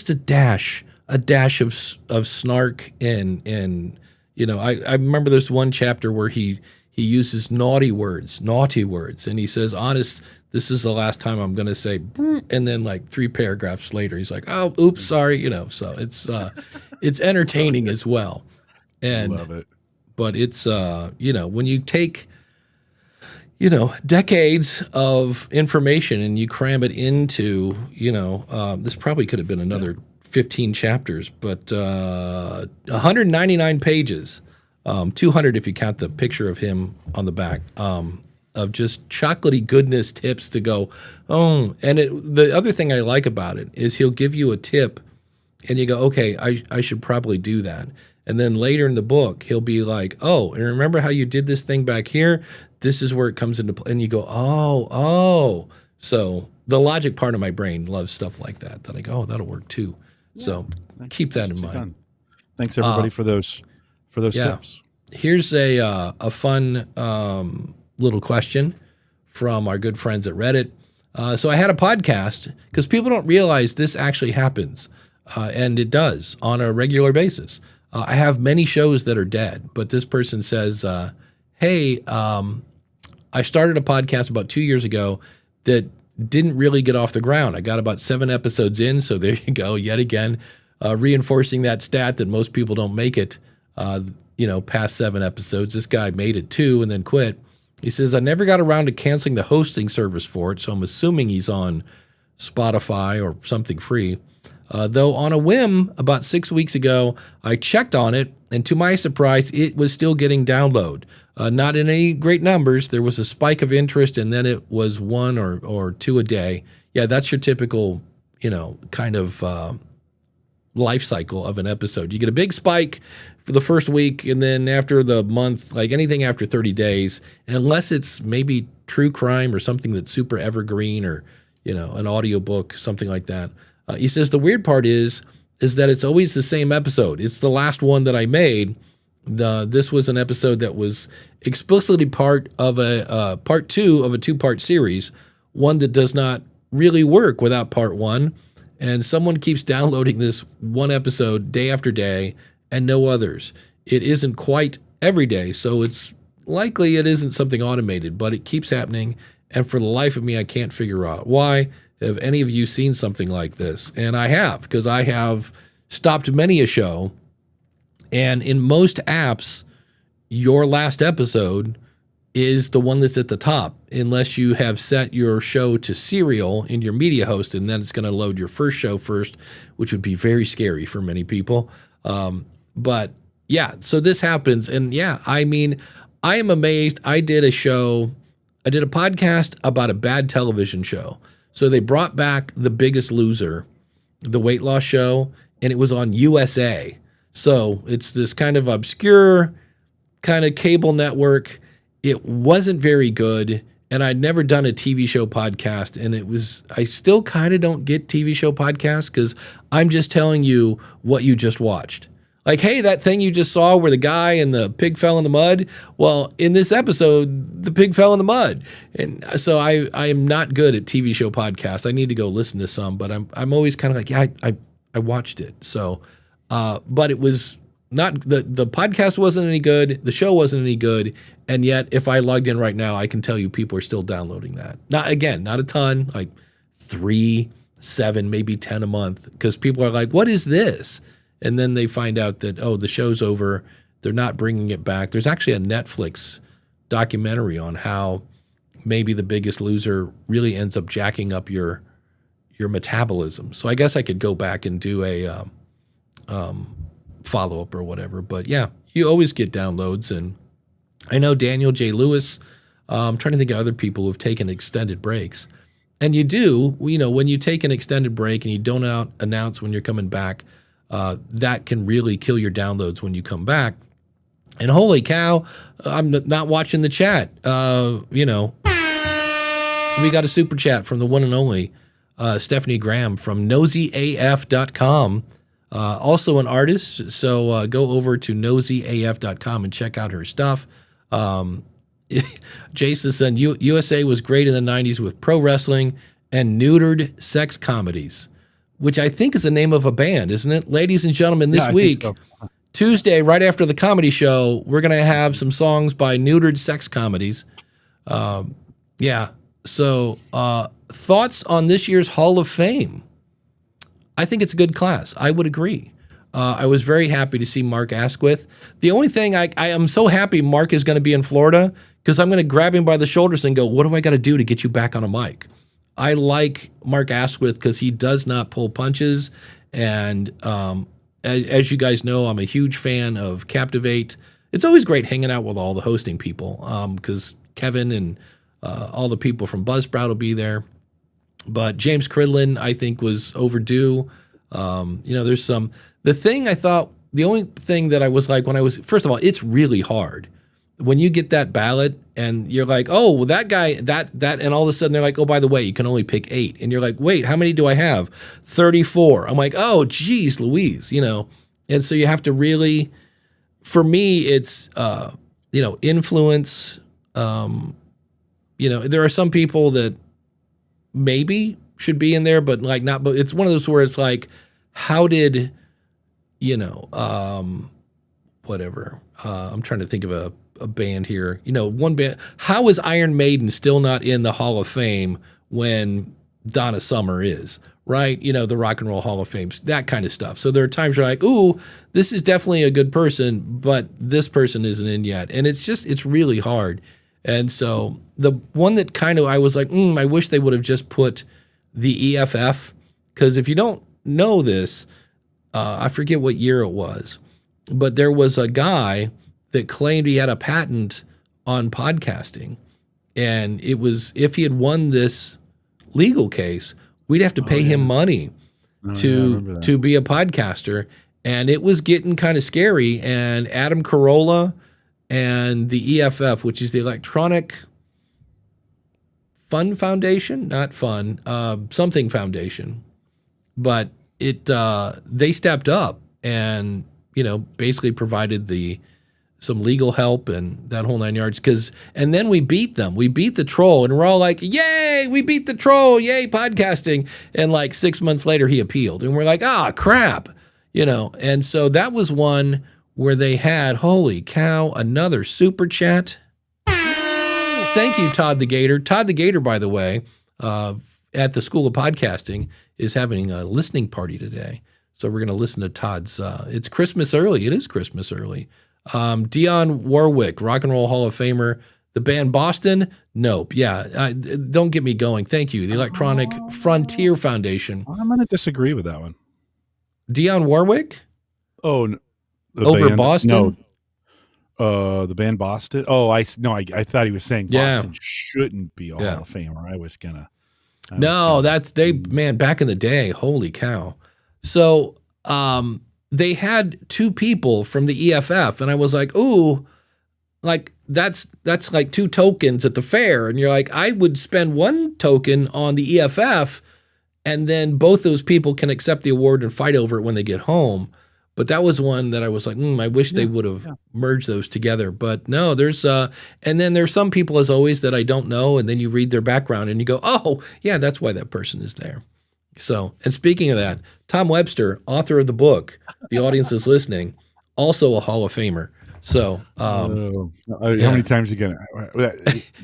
a dash of snark and I remember there's one chapter where he uses naughty words, and he says, honest, this is the last time I'm going to say, and then like 3 paragraphs later, he's like, oh, oops, sorry, so it's entertaining as well. And love it. But it's, when you take, decades of information and you cram it into, this probably could have been another 15 chapters, but 199 pages, 200 if you count the picture of him on the back, of just chocolatey goodness tips to go, and the other thing I like about it is he'll give you a tip and you go, okay, I should probably do that. And then later in the book, he'll be like, oh, and remember how you did this thing back here? This is where it comes into play. And you go, oh. So the logic part of my brain loves stuff like that I go, oh, that'll work too. Yeah, so keep that in mind. Done. Thanks, everybody, for those tips. Here's a fun little question from our good friends at Reddit. So I had a podcast, because people don't realize this actually happens, and it does on a regular basis. I have many shows that are dead, but this person says, hey, I started a podcast about 2 years ago that didn't really get off the ground. I got about 7 episodes in, so there you go, yet again, reinforcing that stat that most people don't make it, past 7 episodes. This guy made it 2 and then quit. He says, I never got around to canceling the hosting service for it, so I'm assuming he's on Spotify or something free. Though on a whim, about 6 weeks ago, I checked on it, and to my surprise, it was still getting download. Not in any great numbers. There was a spike of interest, and then it was 1 or 2 a day. Yeah, that's your typical, kind of life cycle of an episode. You get a big spike for the first week, and then after the month, like anything after 30 days, unless it's maybe true crime or something that's super evergreen or, an audiobook, something like that. He says the weird part is that it's always the same episode. It's the last one that I made. This was an episode that was explicitly part of a part 2 of a 2-part series, one that does not really work without part 1. And someone keeps downloading this one episode day after day and no others. It isn't quite every day, so it's likely it isn't something automated, but it keeps happening. And for the life of me, I can't figure out why. Have any of you seen something like this? And I have, because I have stopped many a show. And in most apps, your last episode is the one that's at the top, unless you have set your show to serial in your media host, and then it's going to load your first show first, which would be very scary for many people. But yeah, so this happens. And yeah, I mean, I am amazed. I did a podcast about a bad television show. So they brought back The Biggest Loser, the weight loss show, and it was on USA. So it's this kind of obscure kind of cable network. it wasn't very good. And I'd never done a TV show podcast. And I still kind of don't get TV show podcasts because I'm just telling you what you just watched. Like, hey, that thing you just saw where the guy and the pig fell in the mud. Well, in this episode, the pig fell in the mud. And so I am not good at TV show podcasts. I need to go listen to some, but I'm always kind of like, yeah, I watched it. So, but it was not, the podcast wasn't any good. The show wasn't any good. And yet, if I logged in right now, I can tell you people are still downloading that. Not a ton, like 3, 7, maybe 10 a month, because people are like, what is this? And then they find out that, oh, the show's over. They're not bringing it back. There's actually a Netflix documentary on how maybe The Biggest Loser really ends up jacking up your metabolism. So I guess I could go back and do a follow-up or whatever. But yeah, you always get downloads. And I know Daniel J. Lewis, I'm trying to think of other people who've taken extended breaks. And you do, when you take an extended break and you don't announce when you're coming back, that can really kill your downloads when you come back. And holy cow, I'm not watching the chat. We got a super chat from the one and only Stephanie Graham from nosyaf.com. Also an artist, so go over to nosyaf.com and check out her stuff. Jason said USA was great in the 90s with pro wrestling and neutered sex comedies, which I think is the name of a band, isn't it? Ladies and gentlemen, this week, so. Tuesday, right after the comedy show, we're going to have some songs by neutered sex comedies. So thoughts on this year's Hall of Fame? I think it's a good class. I would agree. I was very happy to see Mark Asquith. The only thing I am so happy Mark is going to be in Florida because I'm going to grab him by the shoulders and go, what do I got to do to get you back on a mic? I like Mark Asquith because he does not pull punches. And as you guys know, I'm a huge fan of Captivate. It's always great hanging out with all the hosting people because Kevin and all the people from Buzzsprout will be there. But James Cridlin, I think, was overdue. There's some... The only thing that I was like first of all, it's really hard. When you get that ballot and you're like, oh, well, that guy, that, and all of a sudden they're like, oh, by the way, you can only pick 8. And you're like, wait, how many do I have? 34. I'm like, oh, geez, Louise, And so you have to really, for me, it's, influence. There are some people that maybe should be in there, but like not, but it's one of those where it's like, how did, whatever. I'm trying to think of a band here. One band. How is Iron Maiden still not in the Hall of Fame when Donna Summer is, right? The Rock and Roll Hall of Fame, that kind of stuff. So there are times you're like, ooh, this is definitely a good person, but this person isn't in yet. And it's really hard. And so the one that kind of I was like, I wish they would have just put the EFF, because if you don't know this, I forget what year it was, but there was a guy that claimed he had a patent on podcasting. And it was, if he had won this legal case, we'd have to pay him money to be a podcaster. And it was getting kind of scary. And Adam Carolla and the EFF, which is the Electronic Fun Foundation, not fun, something foundation. But they stepped up and, basically provided some legal help and that whole 9 yards. And then we beat them. We beat the troll and we're all like, yay, we beat the troll. Yay, podcasting. And like 6 months later, he appealed and we're like, crap, And so that was one where they had, holy cow, another super chat. Thank you, Todd the Gator. Todd the Gator, by the way, at the School of Podcasting is having a listening party today. So we're going to listen to Todd's, it's Christmas early. It is Christmas early. Dionne Warwick, Rock and Roll Hall of Famer. The band Boston? Nope. Yeah. Don't get me going. Thank you. The Electronic Frontier Foundation. I'm going to disagree with that one. Dionne Warwick? Oh, over band, Boston? No. The band Boston? Oh, I thought he was saying Boston shouldn't be a Hall of Famer. I was going to. Back in the day, holy cow. So they had 2 people from the EFF, and I was like, ooh, like that's like 2 tokens at the fair, and you're like, I would spend 1 token on the EFF, and then both those people can accept the award and fight over it when they get home. But that was one that I was like, I wish they would have merged those together. But no, there's and then there's some people, as always, that I don't know, and then you read their background and you go, oh yeah, that's why that person is there. So, and speaking of that, Tom Webster, author of the book, the audience is listening, also a Hall of Famer. So, how many times you gonna,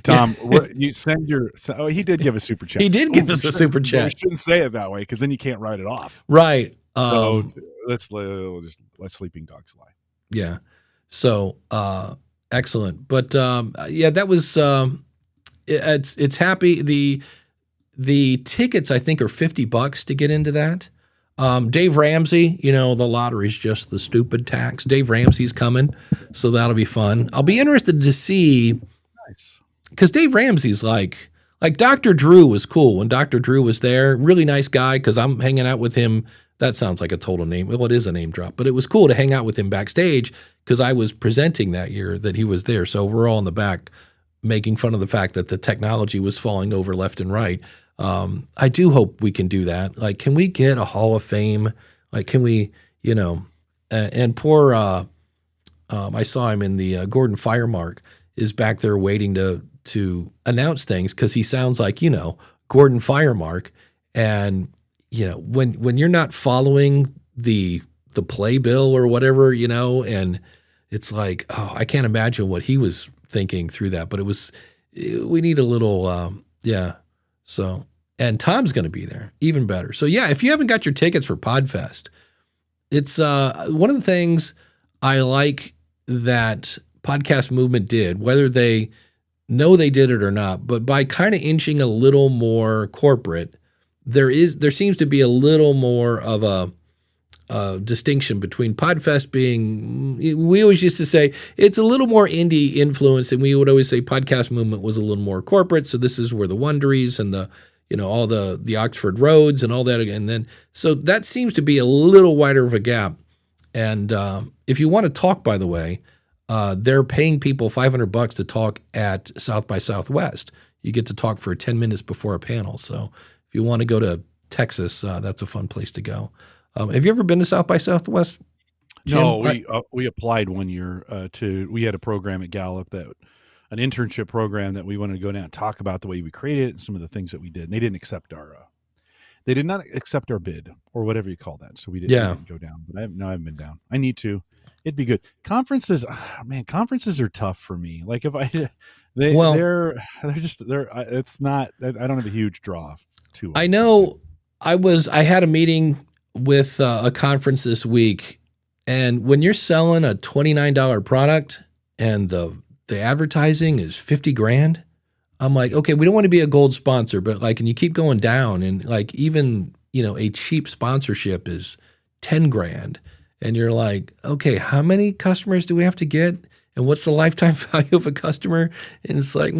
Tom? What you send your? Oh, he did give a super chat. He did give us a super chat. We shouldn't say it that way because then you can't write it off. Right. So let's let sleeping dogs lie. Yeah. So excellent. But yeah, that was it's happy. The tickets I think are $50 to get into that. Dave Ramsey, the lottery's just the stupid tax. Dave Ramsey's coming, so that'll be fun. I'll be interested to see, because Dave Ramsey's like Dr. Drew was cool when Dr. Drew was there. Really nice guy, because I'm hanging out with him. That sounds like a total name. Well, it is a name drop, but it was cool to hang out with him backstage because I was presenting that year that he was there. So we're all in the back making fun of the fact that the technology was falling over left and right. I do hope we can do that. Like, can we get a Hall of Fame? Like, can we, and poor, I saw him in the Gordon Firemark is back there waiting to announce things because he sounds like, Gordon Firemark. And, when you're not following the playbill or whatever, and it's like, oh, I can't imagine what he was thinking through that. But we need a little, So, and Tom's going to be there, even better. So yeah, if you haven't got your tickets for Podfest, it's one of the things I like that Podcast Movement did, whether they know they did it or not, but by kind of inching a little more corporate, there seems to be a little more of a distinction between Podfest being, we always used to say it's a little more indie influence, and we would always say Podcast Movement was a little more corporate. So this is where the Wonderies and the, all the Oxford Roads and all that. And then, so that seems to be a little wider of a gap. And if you want to talk, by the way, they're paying people $500 to talk at South by Southwest. You get to talk for 10 minutes before a panel. So if you want to go to Texas, that's a fun place to go. Have you ever been to South by Southwest, Jim? No, we applied one year we had a program at Gallup, an internship program that we wanted to go down and talk about the way we created it and some of the things that we did. And they did not accept our bid or whatever you call that. So we didn't go down, but I haven't been down. I need to. It'd be good. Conferences are tough for me. Like if it's not, I don't have a huge draw to it. I know I had a meeting with a conference this week, and when you're selling a $29 product and the advertising is $50,000, I'm like, okay, we don't want to be a gold sponsor, but like, and you keep going down, and like even a cheap sponsorship is $10,000, and you're like, okay, how many customers do we have to get, and what's the lifetime value of a customer? And it's like,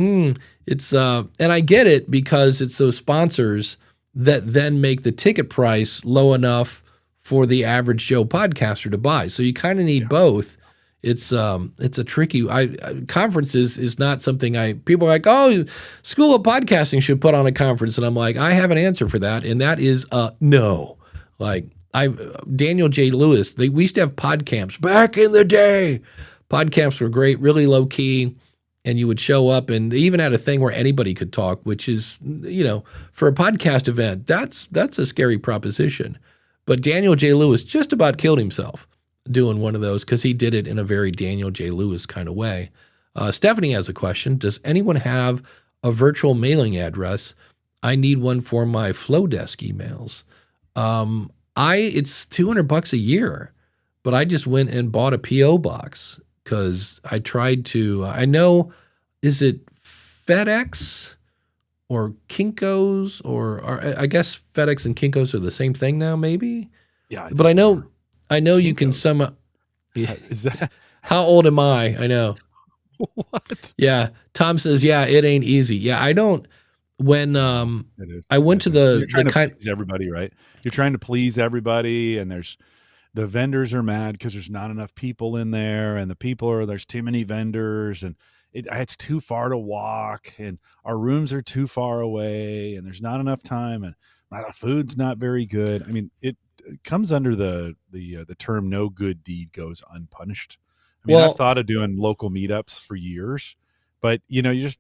it's and I get it, because it's those sponsors that then make the ticket price low enough for the average Joe podcaster to buy. So you kind of need both. It's a tricky. Conferences is not something people are like, oh, School of Podcasting should put on a conference, and I'm like, I have an answer for that, and that is no. Like Daniel J. Lewis, we used to have podcamps back in the day. Podcamps were great, really low key. And you would show up, and they even had a thing where anybody could talk, which is, for a podcast event, that's a scary proposition. But Daniel J. Lewis just about killed himself doing one of those, because he did it in a very Daniel J. Lewis kind of way. Stephanie has a question. Does anyone have a virtual mailing address? I need one for my Flowdesk emails. It's $200 a year, but I just went and bought a P.O. box. Because I tried to, I is it FedEx or Kinko's or I guess FedEx and Kinko's are the same thing now, maybe? Yeah. But I know you can Is that? How old am I? I know. What? Yeah. Tom says, yeah, it ain't easy. Yeah, I don't, when I went to you're trying to please everybody, right? You're trying to please everybody, and there's the vendors are mad because there's not enough people in there, and there's too many vendors, and it's too far to walk, and our rooms are too far away, and there's not enough time, and the food's not very good. I mean, it comes under the term "no good deed goes unpunished." I mean, Well, I've thought of doing local meetups for years, but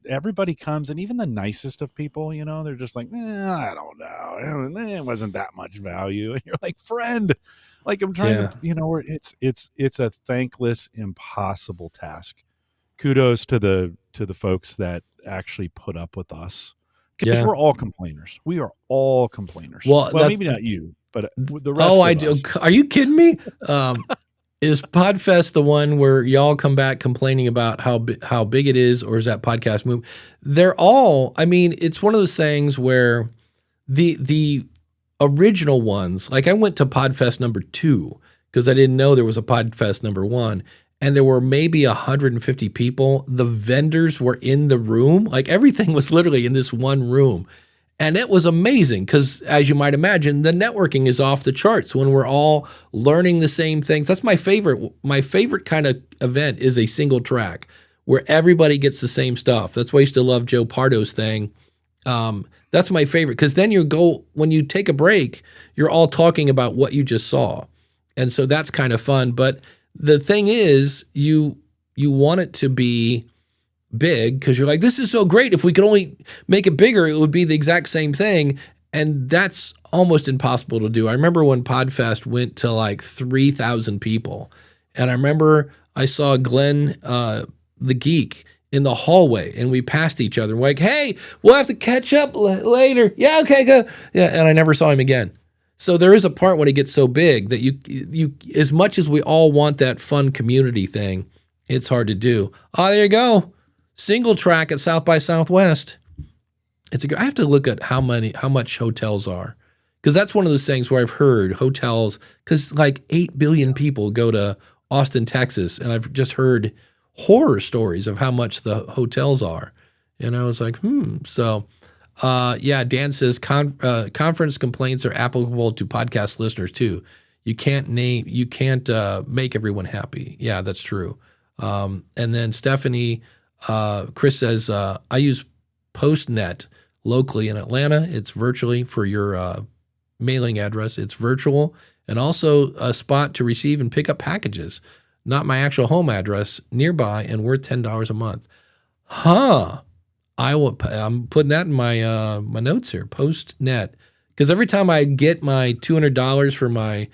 everybody comes, and even the nicest of people, they're just like, I don't know, it wasn't that much value, and you're like, friend, like I'm trying to, where it's a thankless, impossible task. Kudos to the folks that actually put up with us, because yeah. we're all complainers. We are all complainers. Well, Maybe not you, but the rest. Oh, I of do. us. Are you kidding me? Is Podfest the one where y'all come back complaining about how big it is, or is that Podcast Move? They're all. I mean, it's one of those things where the original ones, like I went to Podfest number 2 because I didn't know there was a Podfest number 1, and there were maybe 150 people. The vendors were in the room, like everything was literally in this one room. And it was amazing because, as you might imagine, the networking is off the charts when we're all learning the same things. That's my favorite. My favorite kind of event is a single track where everybody gets the same stuff. That's why I used to love Joe Pardo's thing. That's my favorite because then when you take a break, you're all talking about what you just saw. And so that's kind of fun. But the thing is, you want it to be big because you're like, this is so great. If we could only make it bigger, it would be the exact same thing. And that's almost impossible to do. I remember when Podfest went to like 3,000 people. And I remember I saw Glenn, the geek, in the hallway, and we passed each other. We're like, hey, we'll have to catch up later. Yeah, okay, go. Yeah, and I never saw him again. So there is a part when it gets so big that you as much as we all want that fun community thing, it's hard to do. Oh, there you go. Single track at South by Southwest. I have to look at how much hotels are, because that's one of those things where I've heard hotels, because like 8 billion people go to Austin, Texas, and I've just heard horror stories of how much the hotels are. And I was like, So, Dan says conference complaints are applicable to podcast listeners too. You can't make everyone happy. Yeah, that's true. And then Stephanie, Chris says, I use PostNet locally in Atlanta. It's virtually for your mailing address. It's virtual, and also a spot to receive and pick up packages. Not my actual home address, nearby, and worth $10 a month. I'm putting that in my my notes here. PostNet, because every time I get my $200 for my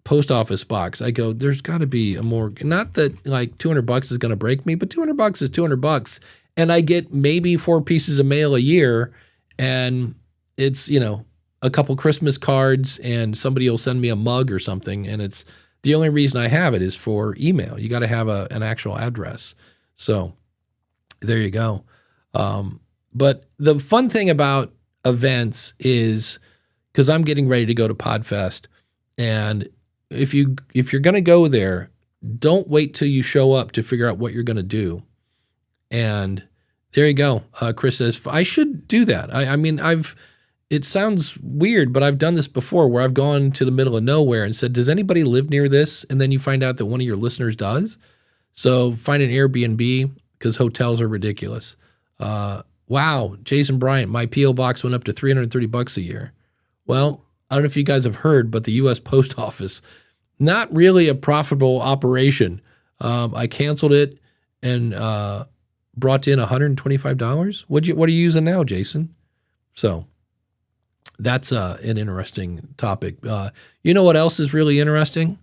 post office box, I go, there's got to be a more, not that like $200 is going to break me, but $200 is $200, and I get maybe 4 pieces of mail a year, and it's a couple Christmas cards, and somebody will send me a mug or something, and it's the only reason I have it is for email. You got to have an actual address. So there you go. But the fun thing about events is, because I'm getting ready to go to Podfest, and if you're going to go there, don't wait till you show up to figure out what you're going to do. And there you go. Chris says, I should do that. I mean, it sounds weird, but I've done this before where I've gone to the middle of nowhere and said, does anybody live near this? And then you find out that one of your listeners does. So find an Airbnb, because hotels are ridiculous. Wow, Jason Bryant, my P.O. box went up to $330 a year. Well, I don't know if you guys have heard, but the U.S. Post Office, not really a profitable operation. I canceled it and brought in $125. What are you using now, Jason? So that's an interesting topic. You know what else is really interesting?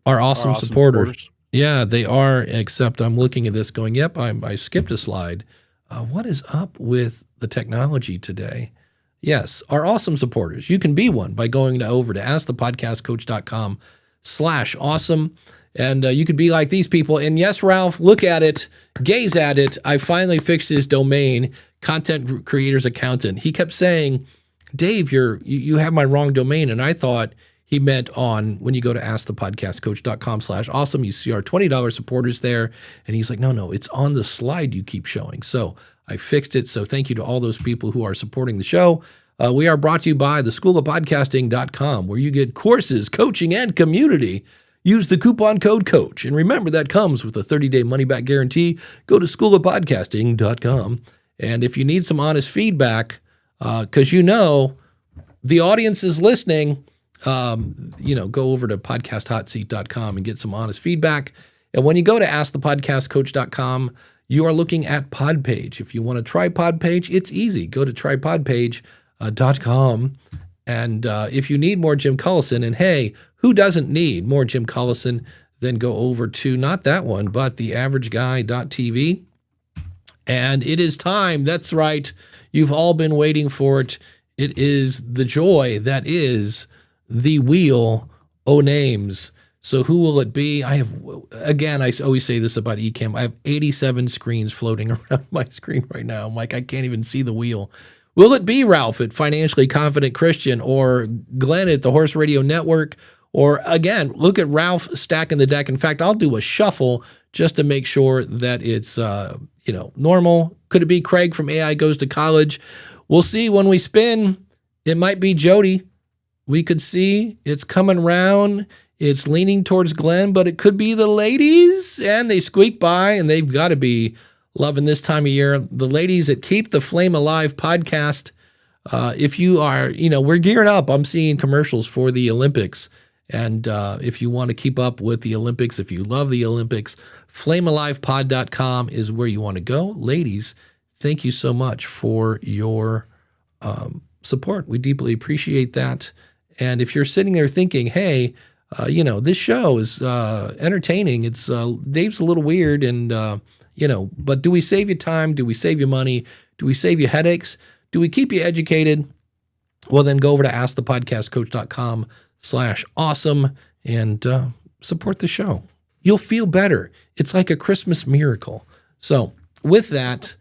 Our awesome supporters. Yeah, they are, except I'm looking at this going, yep, I skipped a slide. What is up with the technology today? Yes, our awesome supporters. You can be one by going over to askthepodcastcoach.com/awesome. And you could be like these people. And yes, Ralph, look at it, gaze at it. I finally fixed his domain, Content Creators Accountant. He kept saying, Dave, you have my wrong domain. And I thought he meant when you go to askthepodcastcoach.com/awesome, you see our $20 supporters there. And he's like, no, it's on the slide you keep showing. So I fixed it. So thank you to all those people who are supporting the show. We are brought to you by the schoolofpodcasting.com, where you get courses, coaching, and community. Use the coupon code COACH. And remember, that comes with a 30-day money-back guarantee. Go to schoolofpodcasting.com. And if you need some honest feedback, because the audience is listening, go over to podcasthotseat.com and get some honest feedback. And when you go to askthepodcastcoach.com, you are looking at Podpage. If you want to try Podpage, it's easy. Go to trypodpage.com. And if you need more Jim Collison, and hey, who doesn't need more Jim Collison, then go over to not that one, but theaverageguy.tv. And it is time. That's right. You've all been waiting for it. It is the joy that is the Wheel o' Names. So who will it be? I always say this about Ecamm. I have 87 screens floating around my screen right now. I'm like, I can't even see the wheel. Will it be Ralph at Financially Confident Christian, or Glenn at the Horse Radio Network? Or again, look at Ralph stacking the deck. In fact, I'll do a shuffle just to make sure that it's normal. Could it be Craig from AI Goes to College? We'll see when we spin. It might be Jody. We could see it's coming round. It's leaning towards Glenn, but it could be the ladies, and they squeak by, and they've got to be loving this time of year. The ladies at Keep the Flame Alive podcast. If you are, we're gearing up. I'm seeing commercials for the Olympics. And if you want to keep up with the Olympics, if you love the Olympics, flamealivepod.com is where you want to go. Ladies, thank you so much for your support. We deeply appreciate that. And if you're sitting there thinking, hey, this show is entertaining. It's Dave's a little weird, and but do we save you time? Do we save you money? Do we save you headaches? Do we keep you educated? Well, then go over to askthepodcastcoach.com/awesome and support the show. You'll feel better. It's like a Christmas miracle. So with that,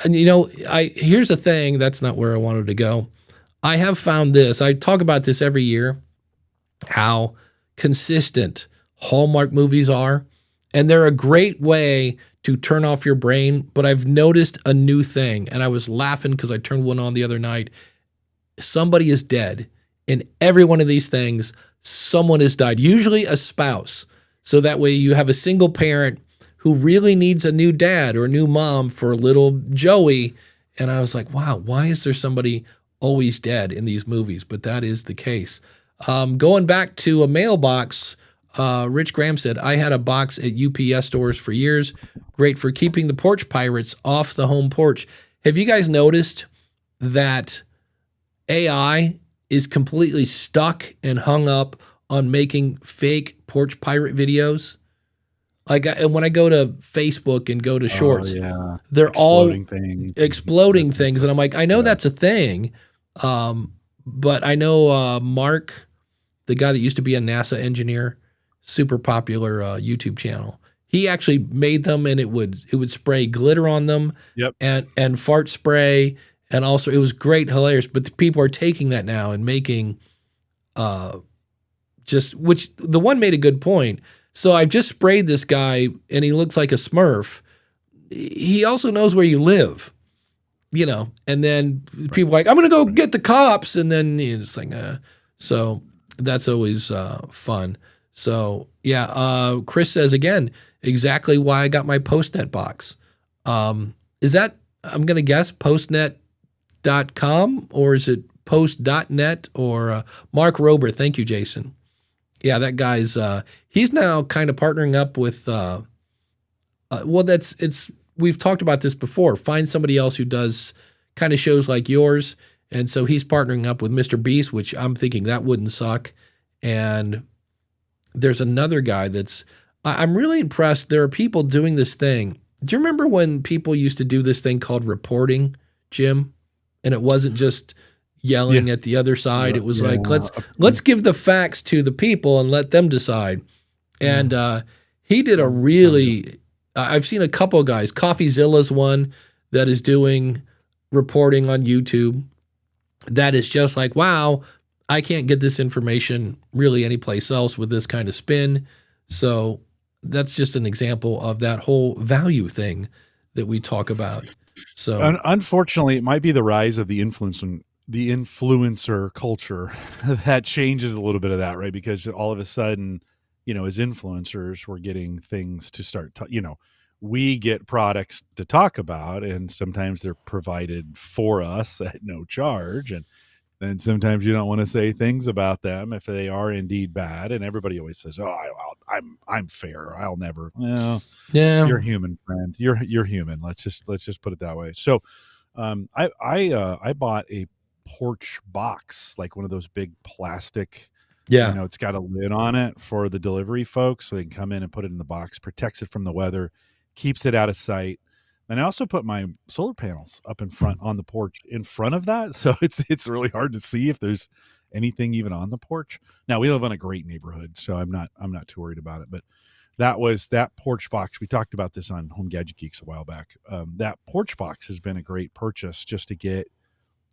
here's the thing. That's not where I wanted to go. I have found this. I talk about this every year, how consistent Hallmark movies are. And they're a great way to turn off your brain. But I've noticed a new thing. And I was laughing because I turned one on the other night. Somebody is dead. In every one of these things, someone has died, usually a spouse. So that way you have a single parent who really needs a new dad or a new mom for little Joey. And I was like, wow, why is there somebody always dead in these movies? But that is the case. Going back to a mailbox, Rich Graham said, I had a box at UPS stores for years. Great for keeping the porch pirates off the home porch. Have you guys noticed that AI is completely stuck and hung up on making fake porch pirate videos? Like, and when I go to Facebook and go to Shorts, they're exploding things. And I'm like, I know that's a thing. But I know Mark, the guy that used to be a NASA engineer, super popular YouTube channel. He actually made them, and it would spray glitter on them, and fart spray, and also it was great, hilarious. But the people are taking that now and making which the one made a good point. So I've just sprayed this guy, and he looks like a Smurf. He also knows where you live. And then people are like, I'm going to go get the cops. And then it's like, so that's always fun. So yeah, Chris says again, exactly why I got my Postnet box. Is that, I'm going to guess, postnet.com, or is it post.net, or Mark Rober? Thank you, Jason. Yeah, that guy's, he's now kind of partnering up with, we've talked about this before. Find somebody else who does kind of shows like yours. And so he's partnering up with Mr. Beast, which I'm thinking that wouldn't suck. And there's another guy I'm really impressed. There are people doing this thing. Do you remember when people used to do this thing called reporting, Jim? And it wasn't just yelling at the other side. It was like, let's give the facts to the people and let them decide. And he did a really... I've seen a couple of guys. CoffeeZilla's one that is doing reporting on YouTube. That is just like, wow, I can't get this information really anyplace else with this kind of spin. So that's just an example of that whole value thing that we talk about. So Unfortunately, it might be the rise of the influencer culture that changes a little bit of that, right? Because all of a sudden, as influencers, we're getting things to start, we get products to talk about, and sometimes they're provided for us at no charge. And then sometimes you don't want to say things about them if they are indeed bad. And everybody always says, "Oh, I'm fair. I'll never." Well, yeah, you're human, friend. You're human. Let's just put it that way. So, I bought a porch box, like one of those big plastic. yeah, It's got a lid on it for the delivery folks, so they can come in and put it in the box, protects it from the weather, keeps it out of sight. And I also put my solar panels up in front on the porch in front of that, so it's really hard to see if there's anything even on the porch. Now we live in a great neighborhood, so I'm not too worried about it. But that porch box. We talked about this on Home Gadget Geeks a while back. That porch box has been a great purchase just to get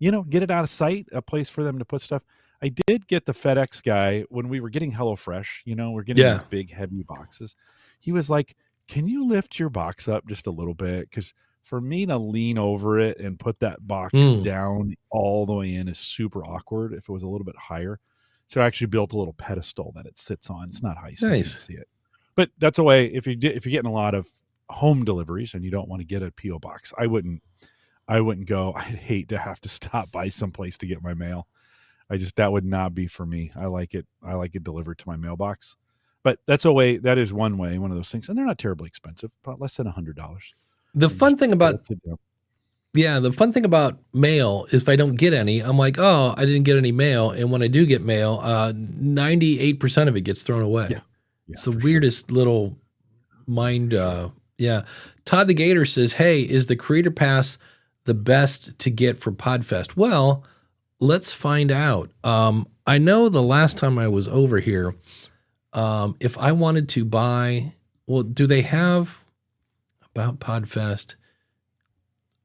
it out of sight, a place for them to put stuff. I did get the FedEx guy when we were getting HelloFresh. We're getting yeah. these big, heavy boxes. He was like, "Can you lift your box up just a little bit? Because for me to lean over it and put that box down all the way in is super awkward if it was a little bit higher." So I actually built a little pedestal that it sits on. It's not high, so you Nice. can see it. But that's a way, if you're getting a lot of home deliveries and you don't want to get a PO box, I wouldn't go. I'd hate to have to stop by someplace to get my mail. That would not be for me. I like it delivered to my mailbox. But that is one way, one of those things. And they're not terribly expensive, about less than $100. The fun thing about mail is if I don't get any, I'm like, oh, I didn't get any mail. And when I do get mail, 98% of it gets thrown away. Yeah, it's the weirdest little mind. Yeah. Todd the Gator says, hey, is the Creator Pass the best to get for Podfest? Well, let's find out. I know the last time I was over here, if I wanted to buy, do they have about Podfest?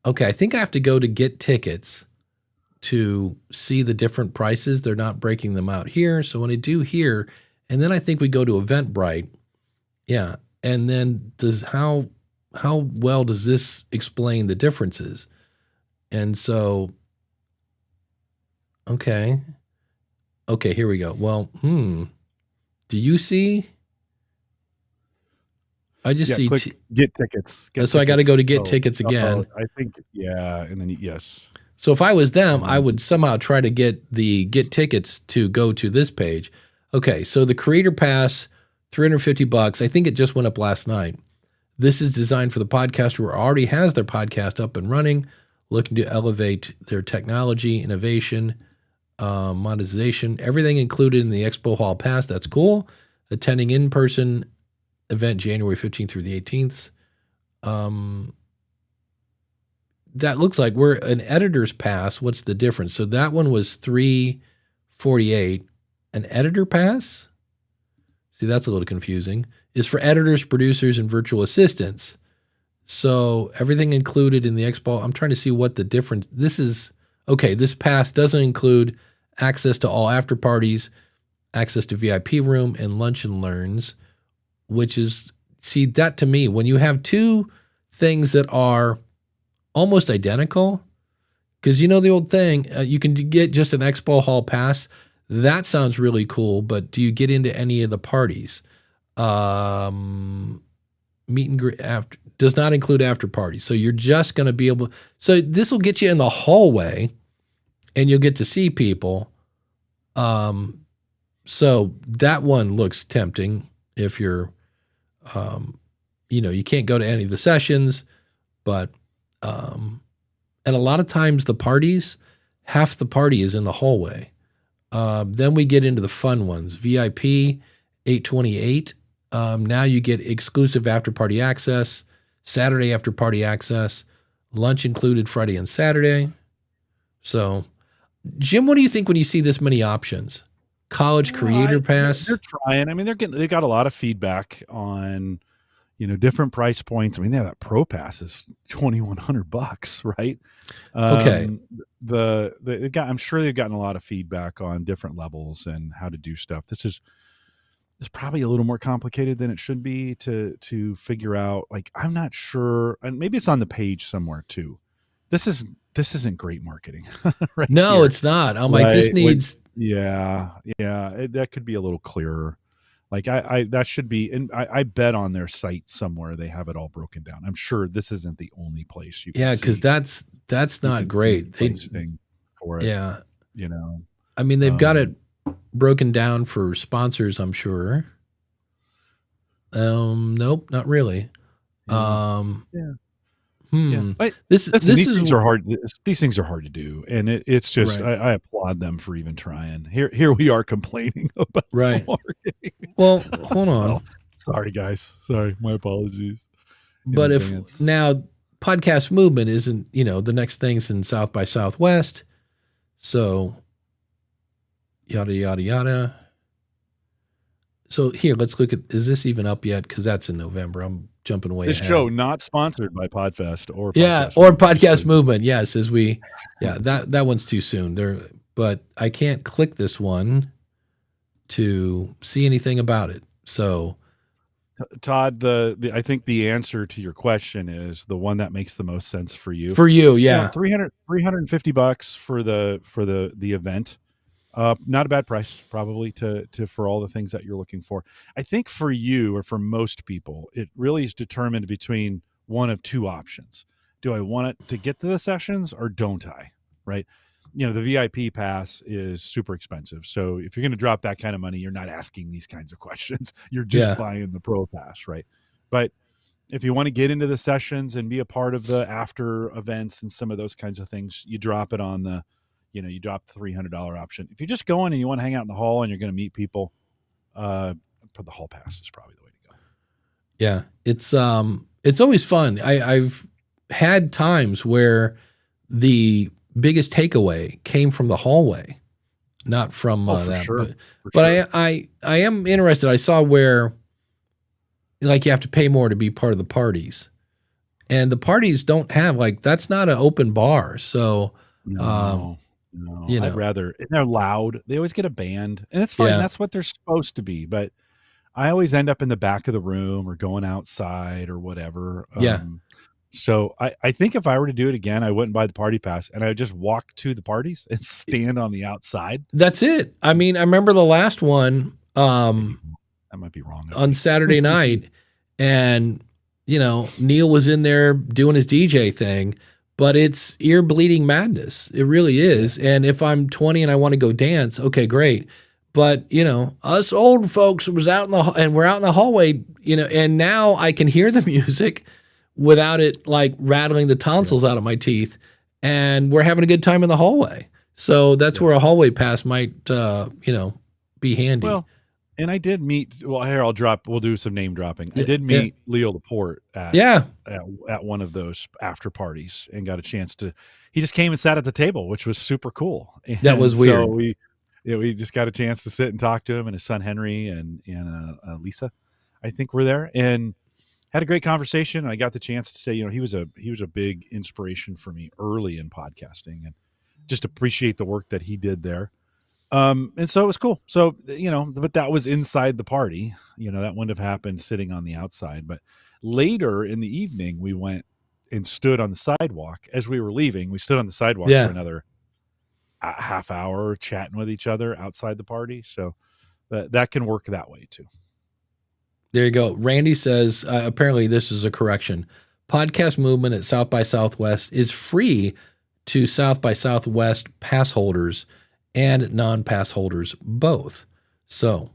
Okay, I think I have to go to get tickets to see the different prices. They're not breaking them out here. So when I do here, and then I think we go to Eventbrite. Yeah. And then how well does this explain the differences? And so, okay, here we go. Well, do you see? I just see get tickets. So I got to go to get tickets again. I think, yeah, and then yes. So if I was them, I would somehow try to get tickets to go to this page. Okay, so the Creator Pass, $350. I think it just went up last night. This is designed for the podcaster who already has their podcast up and running, looking to elevate their technology, innovation, monetization, everything included in the Expo Hall Pass. That's cool. Attending in-person event January 15th through the 18th. That looks like we're an editor's pass. What's the difference? So that one was $348. An editor pass? See, that's a little confusing. Is for editors, producers, and virtual assistants. So everything included in the Expo. I'm trying to see what the difference. This is okay. This pass doesn't include access to all after parties, access to VIP room, and lunch and learns. Which is, see, that to me, when you have two things that are almost identical, because you know the old thing, you can get just an Expo Hall pass. That sounds really cool, but do you get into any of the parties? Meet and greet after does not include after parties. So you're just going to be able, so this will get you in the hallway and you'll get to see people. So that one looks tempting if you're, you can't go to any of the sessions, but, and a lot of times the parties, half the party is in the hallway. Then we get into the fun ones, VIP, $828. Now you get exclusive after party access, Saturday after party access, lunch included Friday and Saturday. So Jim, what do you think when you see this many options? College Creator Pass. They're trying. I mean, they got a lot of feedback on, different price points. I mean, that Pro Pass is $2,100, right? Okay. I'm sure they've gotten a lot of feedback on different levels and how to do stuff. This is probably a little more complicated than it should be to figure out. Like, I'm not sure, and maybe it's on the page somewhere too. this isn't great marketing. Right No, here. it's not. I'm like, this Right, needs. yeah, that could be a little clearer. Like I that should be, and I bet on their site somewhere they have it all broken down. I'm sure this isn't the only place you can Yeah, see. because that's You not can see great. the pricing for it. Yeah, You know, I mean they've got it Um, broken down for sponsors. I'm sure. Nope, not really. yeah, Um, yeah, yeah. hmm. But This listen, this these is things are hard. These things are hard to do, and it's just right. I applaud them for even trying. Here we are complaining about the Right. marketing. Well, hold on. Well, sorry guys. Sorry, my apologies in But if advance. now podcast movement isn't, the next thing's in South by Southwest. So yada, yada, yada. So here, let's look at, is this even up yet? Because that's in November. I'm jumping way This ahead. show not sponsored by Podfest or Yeah, Podcast or Movement, podcast just so- movement. Yes, that one's too soon. But I can't click this one to see anything about it. So Todd, I think the answer to your question is the one that makes the most sense for you. for you, yeah. $350 for the event. Not a bad price, probably to for all the things that you're looking for. I think for you or for most people, it really is determined between one of two options. Do I want it to get to the sessions or don't I? Right? The VIP pass is super expensive. So if you're going to drop that kind of money, you're not asking these kinds of questions. You're just Yeah. buying the pro pass, right? But if you want to get into the sessions and be a part of the after events and some of those kinds of things, you drop it on the you drop the $300 option. If you're just going and you want to hang out in the hall and you're going to meet people, put the hall pass is probably the way to go. Yeah, it's always fun. I've had times where the biggest takeaway came from the hallway, not from For that. sure. But I am interested. I saw where like you have to pay more to be part of the parties, and the parties don't have that's not an open bar. So No. I'd rather, and they're loud. They always get a band, and it's fine. Yeah. That's what they're supposed to be. But I always end up in the back of the room or going outside or whatever. Yeah. So I think if I were to do it again, I wouldn't buy the party pass and I would just walk to the parties and stand on the outside. that's it. I mean, I remember the last one That might be wrong. on Saturday night, and Neil was in there doing his DJ thing. But it's ear bleeding madness. It really is. And if I'm 20 and I want to go dance, okay, great. But us old folks was out and we're out in the hallway, and now I can hear the music without it rattling the tonsils out of my teeth, and we're having a good time in the hallway. So that's where a hallway pass might, be handy. Well, and I did meet. Well, here we'll do some name dropping. I did meet Leo Laporte at one of those after parties and got a chance to. He just came and sat at the table, which was super cool. And that was weird. So we just got a chance to sit and talk to him, and his son Henry and Lisa, I think, were there and had a great conversation. I got the chance to say, he was a big inspiration for me early in podcasting, and just appreciate the work that he did there. And so it was cool. So, but that was inside the party, that wouldn't have happened sitting on the outside. But later in the evening, we went and stood on the sidewalk as we were leaving. We stood on the sidewalk for another half hour chatting with each other outside the party. So that can work that way too. There you go. Randy says, apparently this is a correction. Podcast movement at South by Southwest is free to South by Southwest pass holders and non-pass holders both. So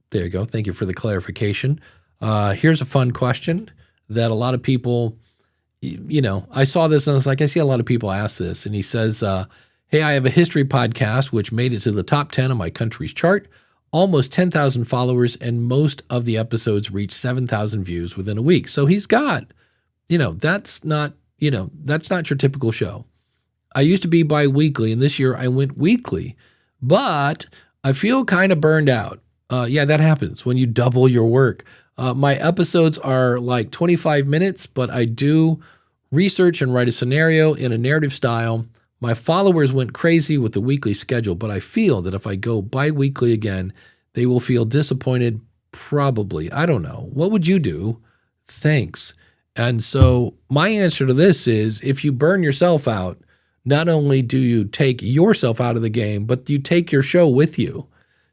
there you go. Thank you for the clarification. Here's a fun question that a lot of people, I saw this and I was like, I see a lot of people ask this. And he says, hey, I have a history podcast, which made it to the top 10 of my country's chart, almost 10,000 followers, and most of the episodes reached 7,000 views within a week. So he's got, that's not your typical show. I used to be bi-weekly, and this year I went weekly, but I feel kind of burned out. Yeah, that happens when you double your work. My episodes are 25 minutes, but I do research and write a scenario in a narrative style. My followers went crazy with the weekly schedule, but I feel that if I go bi-weekly again, they will feel disappointed, probably. I don't know. What would you do? Thanks. And so my answer to this is, if you burn yourself out, not only do you take yourself out of the game, but you take your show with you.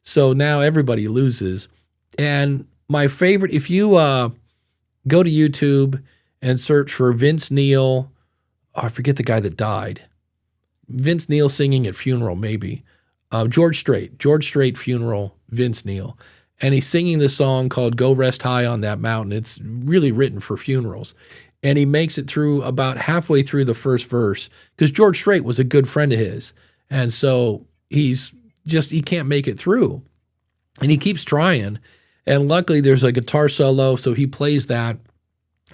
So now everybody loses. And my favorite, if you go to YouTube and search for Vince Neil, I forget the guy that died. Vince Neil singing at funeral, maybe. George Strait funeral, Vince Neil. And he's singing this song called Go Rest High on That Mountain. It's really written for funerals. And he makes it through about halfway through the first verse, because George Strait was a good friend of his. And so he can't make it through. And he keeps trying. And luckily there's a guitar solo, so he plays that.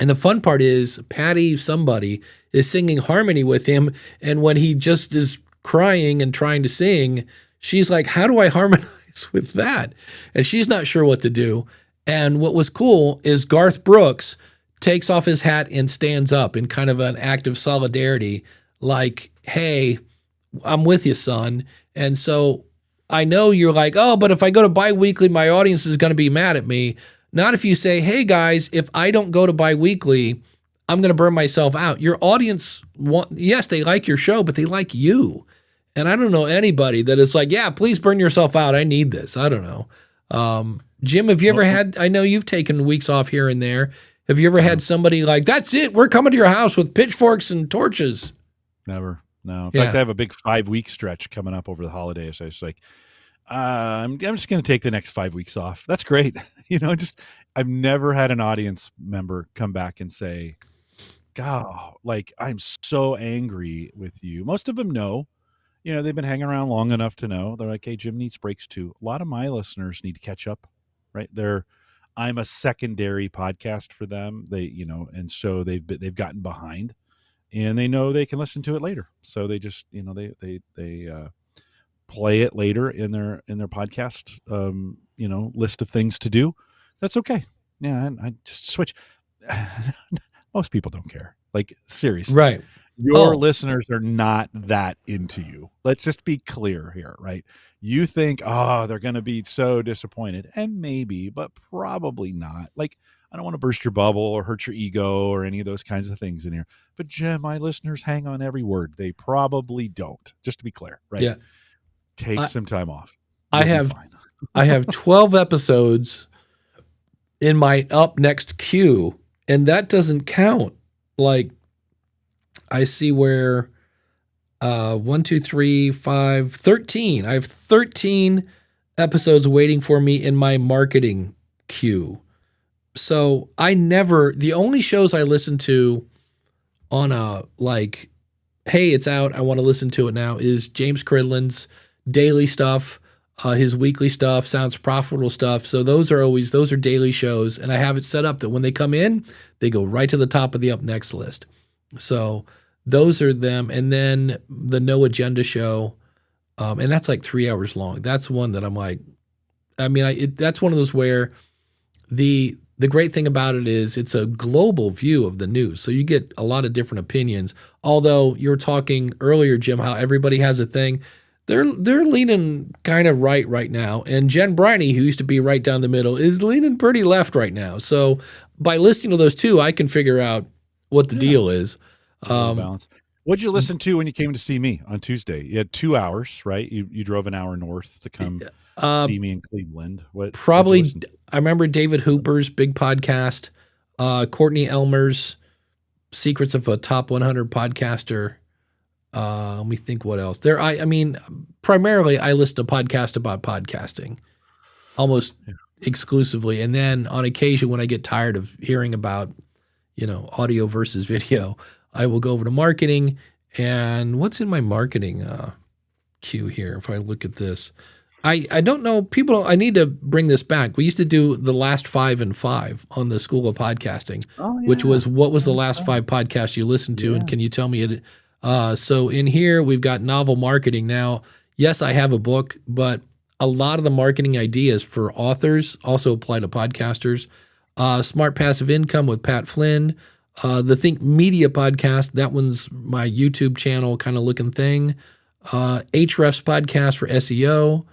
And the fun part is Patty somebody is singing harmony with him. And when he just is crying and trying to sing, she's like, how do I harmonize with that? And she's not sure what to do. And what was cool is Garth Brooks takes off his hat and stands up in kind of an act of solidarity, like, hey, I'm with you, son. And so I know you're like, oh, but if I go to bi-weekly, my audience is going to be mad at me. Not if you say, hey, guys, if I don't go to bi-weekly, I'm going to burn myself out. Your audience, yes, they like your show, but they like you. And I don't know anybody that is like, yeah, please burn yourself out. I need this. I don't know. Jim, have you ever had, I know you've taken weeks off here and there. Have you ever had somebody like, that's it, we're coming to your house with pitchforks and torches? Never. No. In fact, I have a big 5-week stretch coming up over the holidays. I was like, I'm just going to take the next 5 weeks off. That's great. I've never had an audience member come back and say, God, like, I'm so angry with you. Most of them know. They've been hanging around long enough to know. They're like, hey, Jim needs breaks too. A lot of my listeners need to catch up, right? I'm a secondary podcast for them. And so they've gotten behind, and they know they can listen to it later. So they just, they play it later in their podcast, list of things to do. That's okay. Yeah, I just switch. Most people don't care. Like, seriously, right? Your listeners are not that into you. Let's just be clear here, right? You think, oh, they're going to be so disappointed, and maybe, but probably not. Like, I don't want to burst your bubble or hurt your ego or any of those kinds of things in here. But Jim, my listeners hang on every word. They probably don't. Just to be clear, right? Yeah. Take some time off. I have 12 episodes in my up next queue, and that doesn't count. Like, I see where 1, 2, 3, 5, 13. I have 13 episodes waiting for me in my marketing queue. So the only shows I listen to on hey, it's out, I want to listen to it now, is James Cridland's daily stuff, his weekly stuff, Sounds Profitable stuff. So those are daily shows, and I have it set up that when they come in, they go right to the top of the up next list. So those are them. And then the No Agenda show, and that's like 3 hours long. That's one that I'm like, that's one of those where the great thing about it is it's a global view of the news. So you get a lot of different opinions. Although you were talking earlier, Jim, how everybody has a thing. They're leaning kind of right now. And Jen Briney, who used to be right down the middle, is leaning pretty left right now. So by listening to those two, I can figure out what the deal is. Balance. What'd you listen to when you came to see me on Tuesday? You had 2 hours, right? You drove an hour north to come see me in Cleveland. I remember David Hooper's big podcast, Courtney Elmer's Secrets of a Top 100 Podcaster. Let me think what else. Primarily I listen to podcasts about podcasting almost exclusively. And then on occasion when I get tired of hearing about, audio versus video, I will go over to marketing. And what's in my marketing queue here? If I look at this, I don't know. I need to bring this back. We used to do the last 5 and 5 on the School of Podcasting, which was what was the last 5 podcasts you listened to, and can you tell me it? So in here we've got novel marketing. Now, yes, I have a book, but a lot of the marketing ideas for authors also apply to podcasters. Smart Passive Income with Pat Flynn. The Think Media podcast, that one's my YouTube channel kind of looking thing. Hrefs podcast for SEO.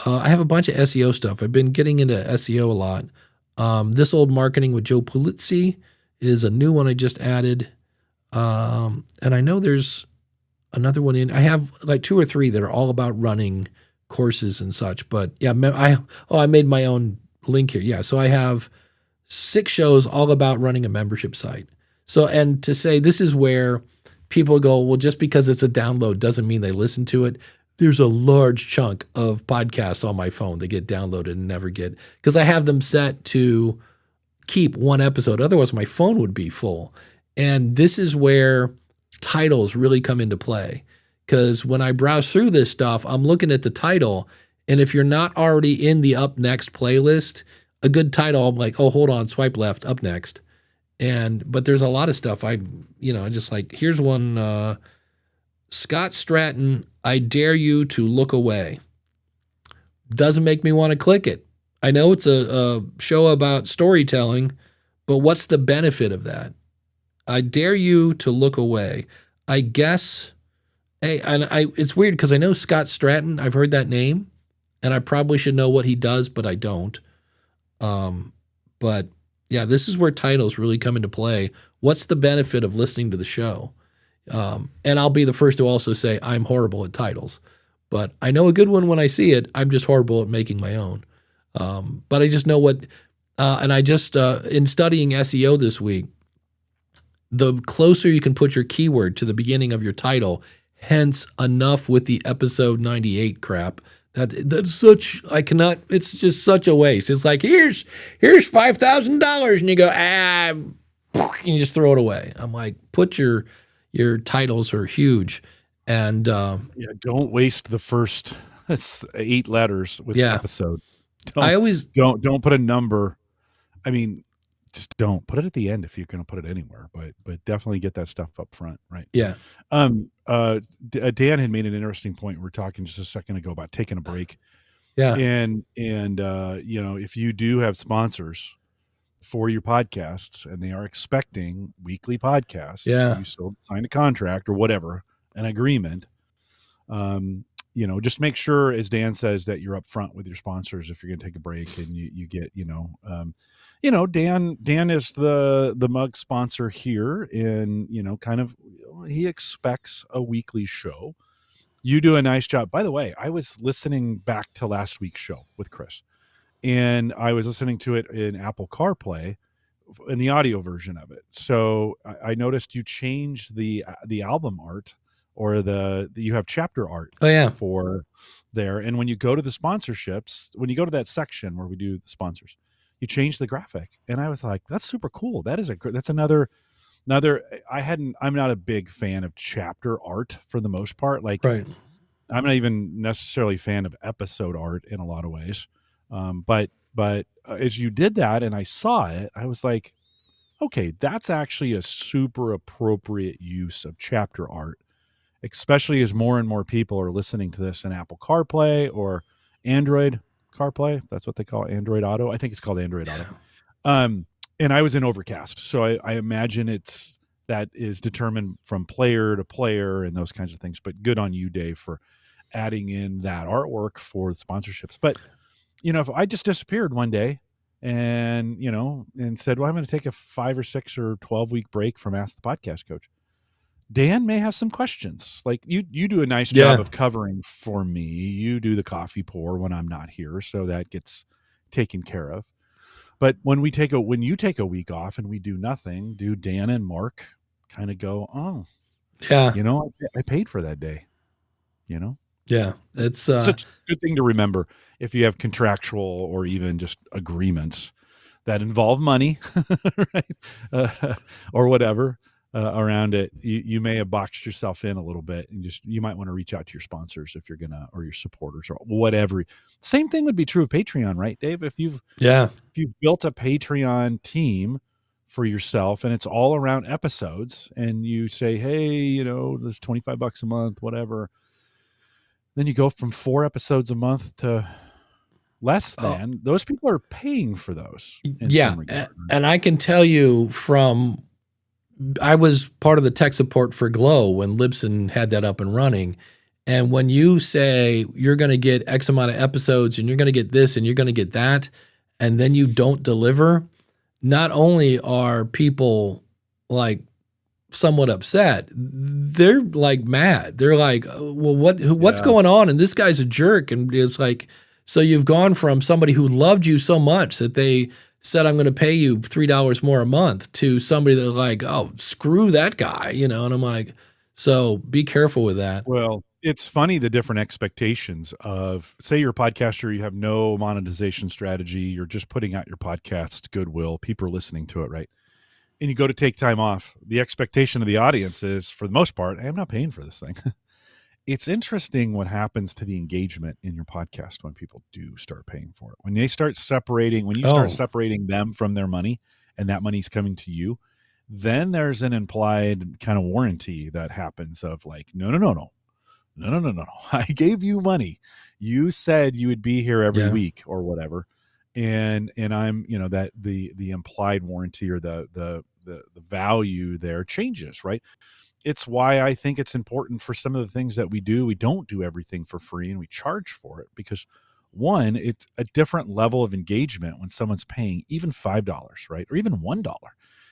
I have a bunch of SEO stuff. I've been getting into SEO a lot. This Old Marketing with Joe Pulizzi is a new one I just added. And I know there's another one in. I have like 2 or 3 that are all about running courses and such. But yeah, I made my own link here. Yeah, so I have 6 shows all about running a membership site. So, and to say this is where people go, well, just because it's a download doesn't mean they listen to it. There's a large chunk of podcasts on my phone that get downloaded and never get, because I have them set to keep 1 episode. Otherwise, my phone would be full. And this is where titles really come into play. Because when I browse through this stuff, I'm looking at the title. And if you're not already in the Up Next playlist, a good title, I'm like, oh, hold on, swipe left, Up Next. But there's a lot of stuff I just like, here's one, Scott Stratton, I Dare You to Look Away. Doesn't make me want to click it. I know it's a show about storytelling, but what's the benefit of that? I dare you to look away. I guess, it's weird because I know Scott Stratton. I've heard that name, and I probably should know what he does, but I don't. But yeah, this is where titles really come into play. What's the benefit of listening to the show? And I'll be the first to also say I'm horrible at titles, but I know a good one when I see it. I'm just horrible at making my own. But I just know what, and I just, in studying SEO this week, the closer you can put your keyword to the beginning of your title, hence enough with the episode 98 crap. That's such, it's just such a waste. It's like, here's $5,000. And you go, and you just throw it away. I'm like, put your titles are huge. And, don't waste the first 8 letters with the episode. Don't put a number. I mean, just don't put it at the end if you're going to put it anywhere, but definitely get that stuff up front. Right. Yeah. Dan had made an interesting point. We were talking just a second ago about taking a break. Yeah. And if you do have sponsors for your podcasts and they are expecting weekly podcasts, you still sign a contract or whatever, an agreement, just make sure, as Dan says, that you're upfront with your sponsors if you're going to take a break and you get, Dan is the mug sponsor here, and he expects a weekly show. You do a nice job. By the way, I was listening back to last week's show with Chris, and I was listening to it in Apple CarPlay in the audio version of it. So I noticed you changed the album art, or you have chapter art for there. And when you go to the sponsorships, when you go to that section where we do the sponsors, you change the graphic. And I was like, that's super cool. That's another, I'm not a big fan of chapter art for the most part. Like, right. I'm not even necessarily a fan of episode art in a lot of ways. But as you did that and I saw it, I was like, okay, that's actually a super appropriate use of chapter art, especially as more and more people are listening to this in Apple CarPlay or Android CarPlay. That's what they call it, Android Auto. I think it's called Android Auto. And I was in Overcast, so I imagine that is determined from player to player and those kinds of things. But good on you, Dave, for adding in that artwork for the sponsorships. But if I just disappeared one day and said, well, I'm going to take a 5 or 6 or 12-week break from Ask the Podcast Coach, Dan may have some questions. Like you do a nice job of covering for me. You do the coffee pour when I'm not here, so that gets taken care of. But when you take a week off and we do nothing, do Dan and Mark kind of go, oh, yeah, I paid for that day, Yeah, it's such a good thing to remember if you have contractual or even just agreements that involve money, right, or whatever. Around it, you may have boxed yourself in a little bit, and you might want to reach out to your sponsors if you're gonna, or your supporters or whatever. Same thing would be true of Patreon, right, Dave? If you've built a Patreon team for yourself and it's all around episodes, and you say, hey, there's $25 a month, whatever, then you go from 4 episodes a month to less than. Those people are paying for those. Yeah, and I can tell you I was part of the tech support for Glow when Libsyn had that up and running. And when you say you're going to get X amount of episodes and you're going to get this and you're going to get that, and then you don't deliver, not only are people like somewhat upset, they're like mad. They're like, well, what's going on? And this guy's a jerk. And it's like, so you've gone from somebody who loved you so much that they said, I'm going to pay you $3 more a month, to somebody that's like, oh, screw that guy, you know? And I'm like, so be careful with that. Well, it's funny, the different expectations of, say you're a podcaster, you have no monetization strategy, you're just putting out your podcast goodwill, people are listening to it, right? And you go to take time off. The expectation of the audience is, for the most part, hey, I'm not paying for this thing. It's interesting what happens to the engagement in your podcast when people do start paying for it. When they start separating, when you start separating them from their money, and that money's coming to you, then there's an implied kind of warranty that happens of like, no. I gave you money. You said you would be here every week or whatever. And I'm, that the implied warranty or the value there changes, right? It's why I think it's important for some of the things that we do. We don't do everything for free, and we charge for it because, one, it's a different level of engagement when someone's paying even $5, right? Or even $1.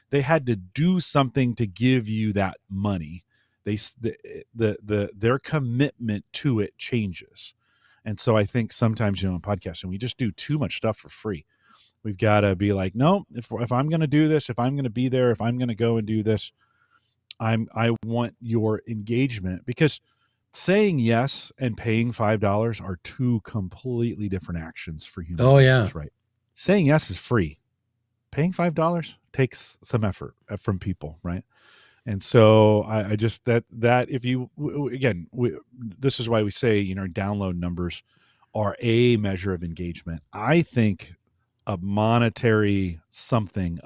They had to do something to give you that money. Their commitment to it changes. And so I think sometimes, in podcasting, we just do too much stuff for free. We've got to be like, no, if I'm going to do this, if I'm going to be there, if I'm going to go and do this, I want your engagement, because saying yes and paying $5 are two completely different actions for human beings, right? Saying yes is free. Paying $5 takes some effort from people, right? And so I just that if you, again, this is why we say, download numbers are a measure of engagement. I think a monetary something,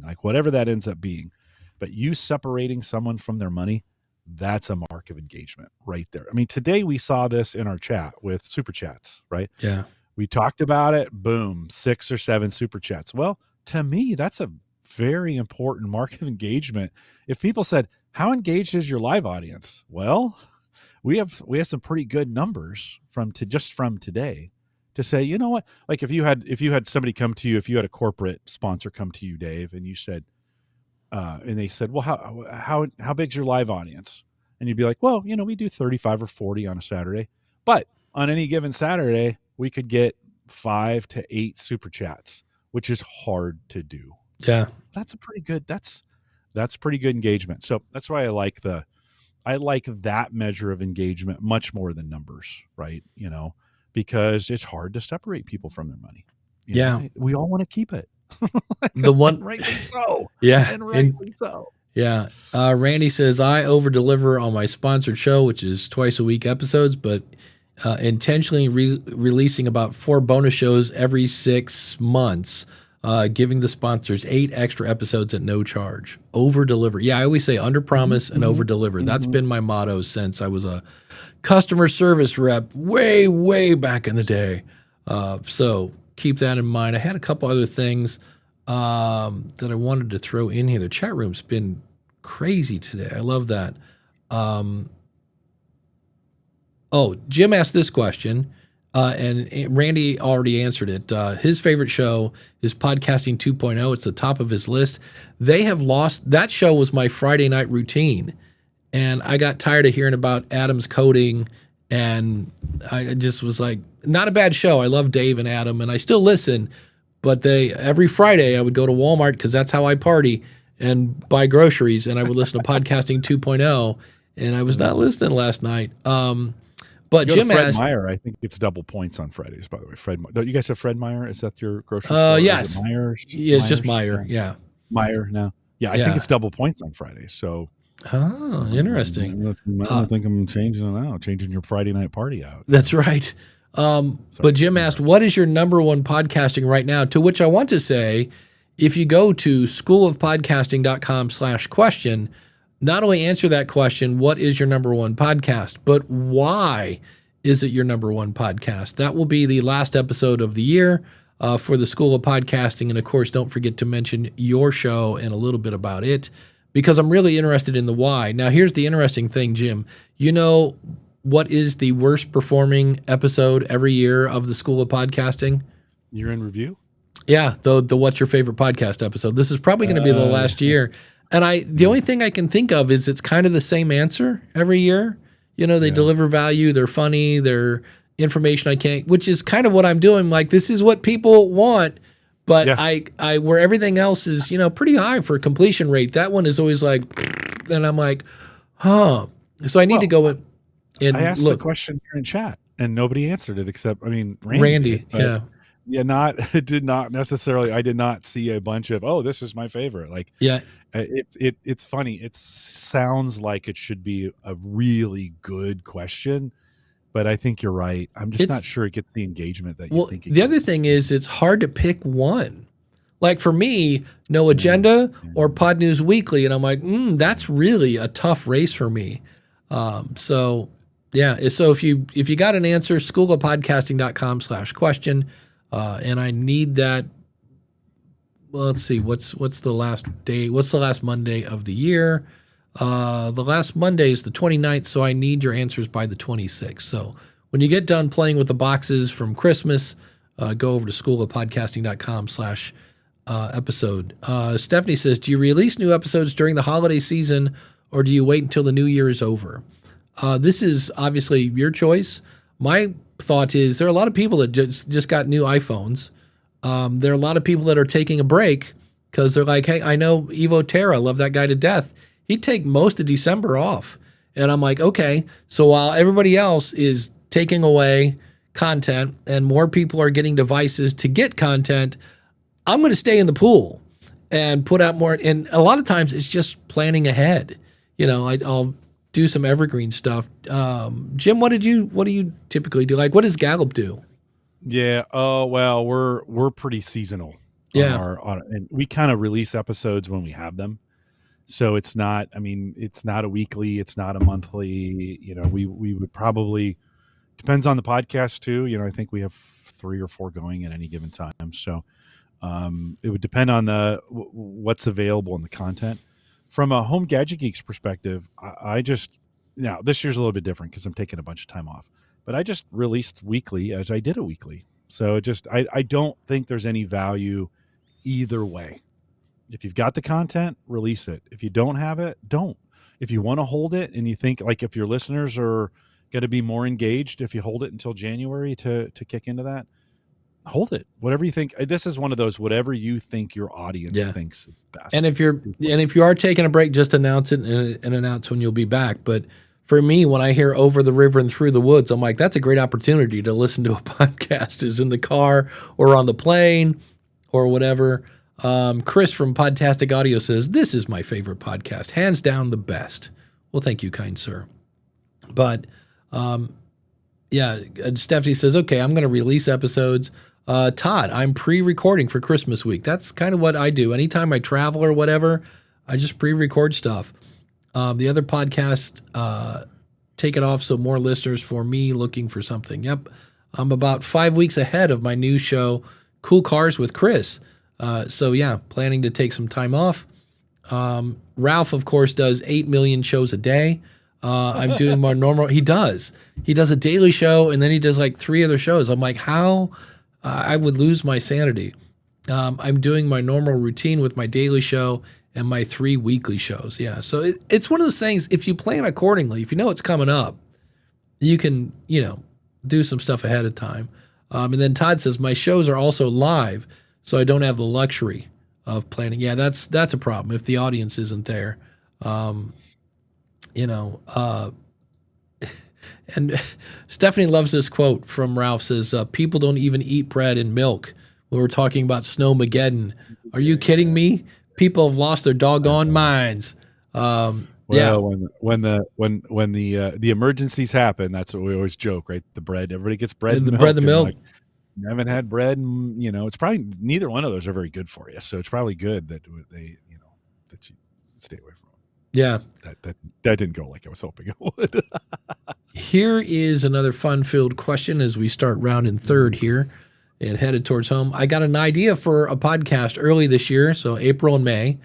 like whatever that ends up being, but you separating someone from their money, that's a mark of engagement right there. I mean, today we saw this in our chat with super chats, right? Yeah. We talked about it. Boom, 6 or 7 super chats. Well, to me, that's a very important mark of engagement. If people said, how engaged is your live audience? Well, we have some pretty good numbers from today to say, you know what? Like if you had somebody come to you, if you had a corporate sponsor come to you, Dave, and you said, and they said, well, how big's your live audience? And you'd be like, well, we do 35 or 40 on a Saturday, but on any given Saturday, we could get 5 to 8 super chats, which is hard to do. Yeah. That's pretty good engagement. So that's why I like that measure of engagement much more than numbers, right? Because it's hard to separate people from their money. We all want to keep it. The one, rightly so. Yeah. And rightly so. Yeah. Randy says, I over deliver on my sponsored show, which is twice a week episodes, but intentionally releasing about 4 bonus shows every 6 months, giving the sponsors 8 extra episodes at no charge. Over deliver. Yeah. I always say under promise and over deliver. That's been my motto since I was a customer service rep way, way back in the day. So keep that in mind. I had a couple other things that I wanted to throw in here. The chat room's been crazy today. I love that. Jim asked this question, and Randy already answered it. His favorite show is Podcasting 2.0. It's the top of his list. They have lost. That show was my Friday night routine, and I got tired of hearing about Adam's coding, and I just was like, not a bad show. I love Dave and Adam, and I still listen, but every Friday I would go to Walmart, because that's how I party, and buy groceries, and I would listen to Podcasting 2.0, and I was not listening last night. But Jim Fred asked, Meyer, I think it's double points on Fridays, by the way. Don't you guys have Fred Meyer? Is that your grocery store? Yes. Is it Myers? Yeah, it's just Meyer. Yeah. Meyer now. Yeah, I think it's double points on Fridays. So. Oh, interesting. I don't think I'm changing your Friday night party out. That's right. But Jim asked, what is your number one podcasting right now? To which I want to say, if you go to schoolofpodcasting.com/question, not only answer that question, what is your number one podcast, but why is it your number one podcast? That will be the last episode of the year for the School of Podcasting. And of course, don't forget to mention your show and a little bit about it, because I'm really interested in the why. Now, here's the interesting thing, Jim. You know what is the worst performing episode every year of the School of Podcasting? Year in review? Yeah, the What's Your Favorite Podcast episode. This is probably going to be the last year. And the only thing I can think of is it's kind of the same answer every year. They deliver value, they're funny, they're information which is kind of what I'm doing. Like, this is what people want, but I where everything else is, pretty high for completion rate. That one is always like, and I'm like, huh. So I need to go in and I asked look. the question here in chat and nobody answered it except, Randy. Did, it did not necessarily. I did not see a bunch of, this is my favorite. Like, it's funny. It sounds like it should be a really good question, but I think you're right. I'm just not sure it gets the engagement that you think. The other thing is, it's hard to pick one. Like, for me, No Agenda or Pod News Weekly, and I'm like, that's really a tough race for me. So if you got an answer, schoolofpodcasting.com/question. And I need that. Well, let's see. What's the last day? What's the last Monday of the year? The last Monday is the 29th, so I need your answers by the 26th. So when you get done playing with the boxes from Christmas, go over to schoolofpodcasting.com/episode. Stephanie says, do you release new episodes during the holiday season, or do you wait until the new year is over? This is obviously your choice. My thought is there are a lot of people that just got new iPhones. There are a lot of people that are taking a break because they're like, hey, I know Evo Terra, love that guy to death. He'd take most of December off. And I'm like, okay, so while everybody else is taking away content and more people are getting devices to get content, I'm going to stay in the pool and put out more. And a lot of times it's just planning ahead. I'll do some evergreen stuff. Jim, what do you typically do? Like, what does Gallup do? Yeah. Oh, well, we're pretty seasonal. And we kind of release episodes when we have them. So it's not a weekly, it's not a monthly, we would probably, depends on the podcast too. I think we have 3 or 4 going at any given time. So, it would depend on what's available in the content. From a Home Gadget Geeks perspective, now this year's a little bit different because I'm taking a bunch of time off, but I just released weekly as I did a weekly. So I don't think there's any value either way. If you've got the content, release it. If you don't have it, don't. If you want to hold it and you think, like, if your listeners are going to be more engaged, if you hold it until January to kick into that, hold it. Whatever you think. This is one of those, whatever you think your audience thinks is best. And if you are taking a break, just announce it and announce when you'll be back. But for me, when I hear Over the River and Through the Woods, I'm like, that's a great opportunity to listen to a podcast, is in the car or on the plane or whatever. Chris from Podtastic Audio says, this is my favorite podcast, hands down the best. Well, thank you, kind sir. But Stephanie says, okay, I'm going to release episodes. Todd, I'm pre-recording for Christmas week. That's kind of what I do. Anytime I travel or whatever, I just pre-record stuff. The other podcast, take it off so more listeners for me looking for something. Yep. I'm about 5 weeks ahead of my new show, Cool Cars with Chris. Planning to take some time off. Ralph, of course, does 8 million shows a day. I'm doing more normal. He does a daily show, and then he does like 3 other shows. I'm like, how? I would lose my sanity. I'm doing my normal routine with my daily show and my 3 weekly shows. Yeah. So it's one of those things, if you plan accordingly, if you know it's coming up, you can, do some stuff ahead of time. And then Todd says, my shows are also live, so I don't have the luxury of planning. Yeah, that's a problem if the audience isn't there. And Stephanie loves this quote from Ralph, says, people don't even eat bread and milk. We were talking about Snowmageddon. Are you kidding me? People have lost their doggone minds. When the emergencies happen, that's what we always joke, right? The bread, everybody gets bread and milk. Bread and milk. Like, you haven't had bread, and it's probably neither one of those are very good for you. So it's probably good that that you stay away from them. Yeah, that didn't go like I was hoping it would. Here is another fun-filled question as we start rounding third here and headed towards home. I got an idea for a podcast early this year, so April and May.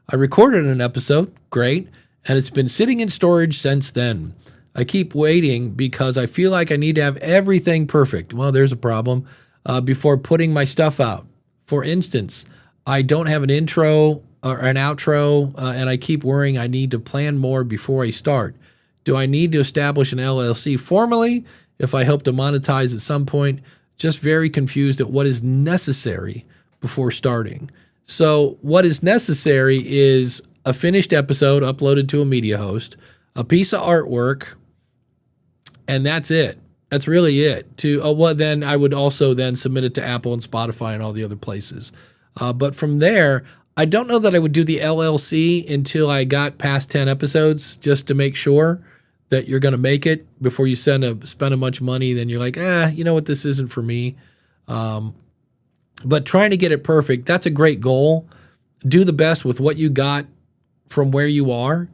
I recorded an episode, great, and it's been sitting in storage since then. I keep waiting because I feel like I need to have everything perfect. Well, there's a problem. Before putting my stuff out. For instance, I don't have an intro or an outro, and I keep worrying I need to plan more before I start. Do I need to establish an LLC formally if I hope to monetize at some point? Just very confused at what is necessary before starting. So what is necessary is a finished episode uploaded to a media host, a piece of artwork, and that's it. That's really it. Then I would also then submit it to Apple and Spotify and all the other places. But from there, I don't know that I would do the LLC until I got past 10 episodes, just to make sure that you're going to make it before you spend a bunch of money. Then you're like, you know what, this isn't for me. But trying to get it perfect, that's a great goal. Do the best with what you got from where you are,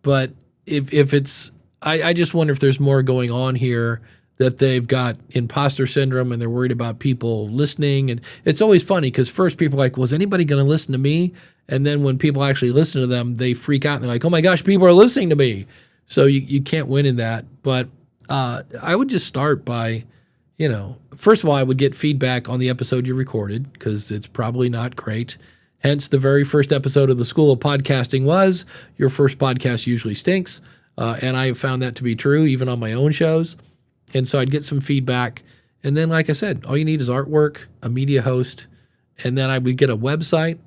but if it's, I just wonder if there's more going on here, that they've got imposter syndrome and they're worried about people listening. And it's always funny because first people are like, was anybody going to listen to me? And then when people actually listen to them, they freak out and they're like, oh my gosh, people are listening to me. So you can't win in that. But I would just start by, first of all, I would get feedback on the episode you recorded because it's probably not great. Hence, the very first episode of the School of Podcasting was, your first podcast usually stinks. And I have found that to be true, even on my own shows. And so I'd get some feedback. And then, like I said, all you need is artwork, a media host, and then I would get a website,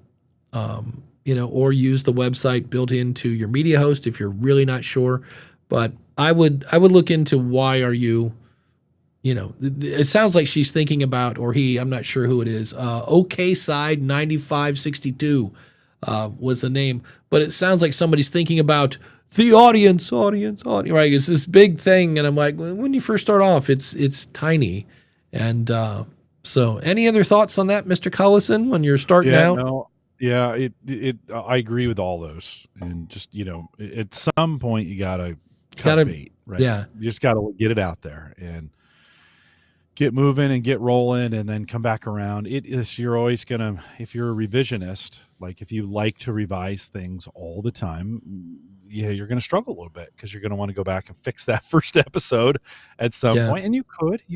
or use the website built into your media host if you're really not sure. But I would look into why are you, it sounds like she's thinking about, or he, I'm not sure who it is, OK Side 9562 was the name. But it sounds like somebody's thinking about the audience, right? It's this big thing. And I'm like, when you first start off, it's tiny. And so any other thoughts on that, Mr. Collison, when you're starting out? No, yeah, I agree with all those. And just, at some point you got to cut bait, right? Yeah. You just got to get it out there and get moving and get rolling and then come back around. You're always going to, if you're a revisionist, like if you like to revise things all the time, you're going to struggle a little bit because you're going to want to go back and fix that first episode at some point. And you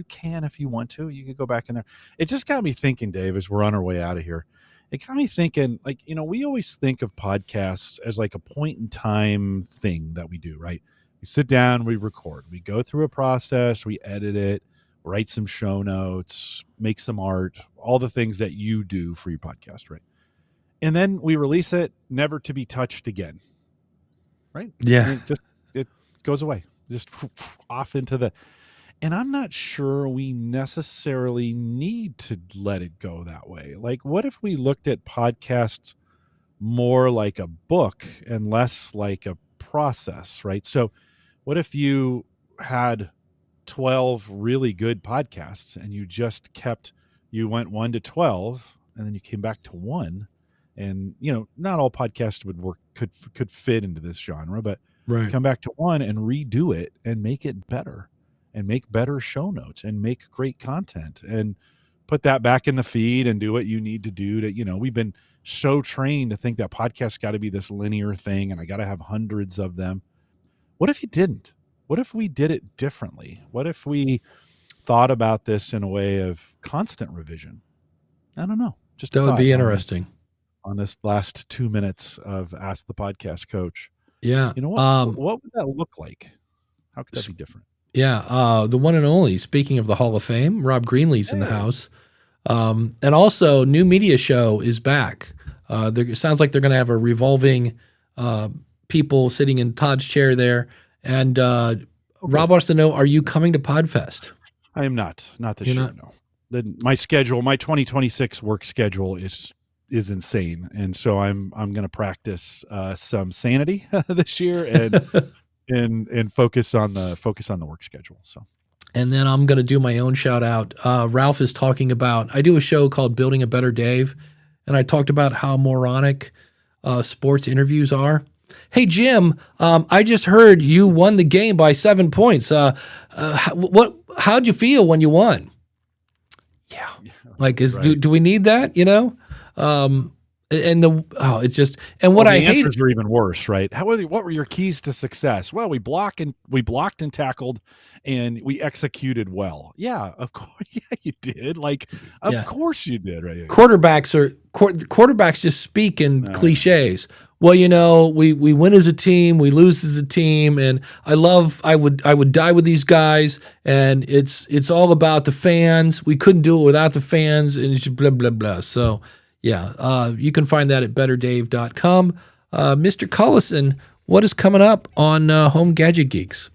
can, if you want to, you could go back in there. It just got me thinking, Dave, as we're on our way out of here, it got me thinking, like, we always think of podcasts as like a point in time thing that we do, right? We sit down, we record, we go through a process, we edit it, write some show notes, make some art, all the things that you do for your podcast, right? And then we release it, never to be touched again. Right? Yeah. It goes away, just off into the, and I'm not sure we necessarily need to let it go that way. Like, what if we looked at podcasts more like a book and less like a process, right? So what if you had 12 really good podcasts and you went 1 to 12 and then you came back to 1? And, not all podcasts would work, could fit into this genre, but come back to 1 and redo it and make it better and make better show notes and make great content and put that back in the feed and do what you need to do to, we've been so trained to think that podcasts got to be this linear thing and I got to have hundreds of them. What if you didn't? What if we did it differently? What if we thought about this in a way of constant revision? I don't know. Just that would be interesting. On this last 2 minutes of Ask the Podcast Coach. Yeah. What would that look like? How could that be different? Yeah. The one and only, speaking of the Hall of Fame, Rob Greenlee's in the house. And also New Media Show is back. It sounds like they're going to have a revolving people sitting in Todd's chair there. And Rob wants to know, are you coming to Podfest? I am not. Not this year, no. My 2026 work schedule is insane, and so I'm going to practice some sanity this year and focus on the work schedule. So, and then I'm going to do my own shout out. Ralph is talking about, I do a show called Building a Better Dave, and I talked about how moronic sports interviews are. Hey Jim, I just heard you won the game by 7 points. How'd you feel when you won? Yeah, like do we need that? And it's just, and what I hate. Answers are even worse, right? What were your keys to success? Well, we blocked and tackled, and we executed well. Yeah, of course. Yeah, you did. Like, of course you did, right? Quarterbacks just speak in cliches. Well, we win as a team, we lose as a team, and I would die with these guys, and it's all about the fans. We couldn't do it without the fans, and it's just blah blah blah. So you can find that at betterdave.com. Mr. Collison, what is coming up on Home Gadget Geeks?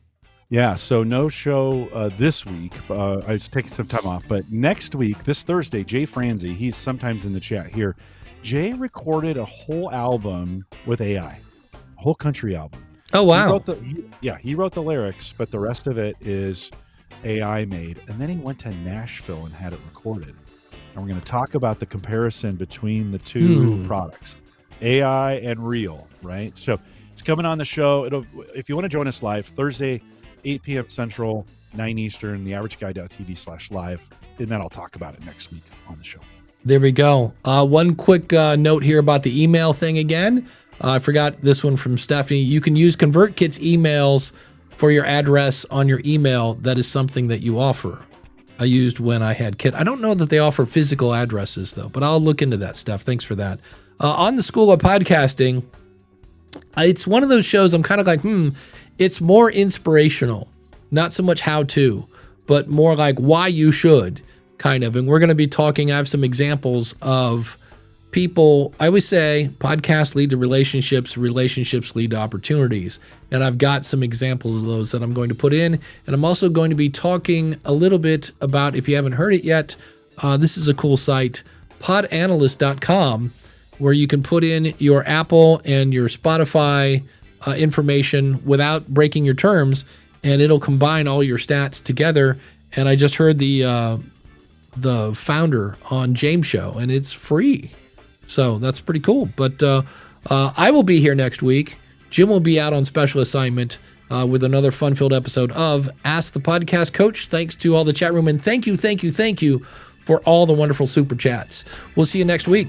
Yeah, so no show this week. I was taking some time off, but next week, this Thursday, Jay Franzi, he's sometimes in the chat here. Jay recorded a whole album with AI, a whole country album. Oh, wow. He wrote the lyrics, but the rest of it is AI made. And then he went to Nashville and had it recorded. And we're going to talk about the comparison between the two products, AI and real, right? So it's coming on the show. If you want to join us live, Thursday, 8 p.m. Central, 9 Eastern, theaverageguy.tv/live. And then I'll talk about it next week on the show. There we go. One quick note here about the email thing again. I forgot this one from Stephanie. You can use ConvertKit's emails for your address on your email. That is something that you offer. I used when I had Kit. I don't know that they offer physical addresses, though, but I'll look into that stuff. Thanks for that. On the School of Podcasting, it's one of those shows I'm kind of like, it's more inspirational, not so much how to, but more like why you should, kind of. And we're going to be talking, I have some examples of people. I always say podcasts lead to relationships lead to opportunities. And I've got some examples of those that I'm going to put in. And I'm also going to be talking a little bit about, if you haven't heard it yet, this is a cool site, podanalyst.com, where you can put in your Apple and your Spotify information without breaking your terms, and it'll combine all your stats together. And I just heard the founder on James' show, and it's free. So that's pretty cool. But I will be here next week. Jim will be out on special assignment with another fun-filled episode of Ask the Podcast Coach. Thanks to all the chat room, and thank you for all the wonderful super chats. We'll see you next week.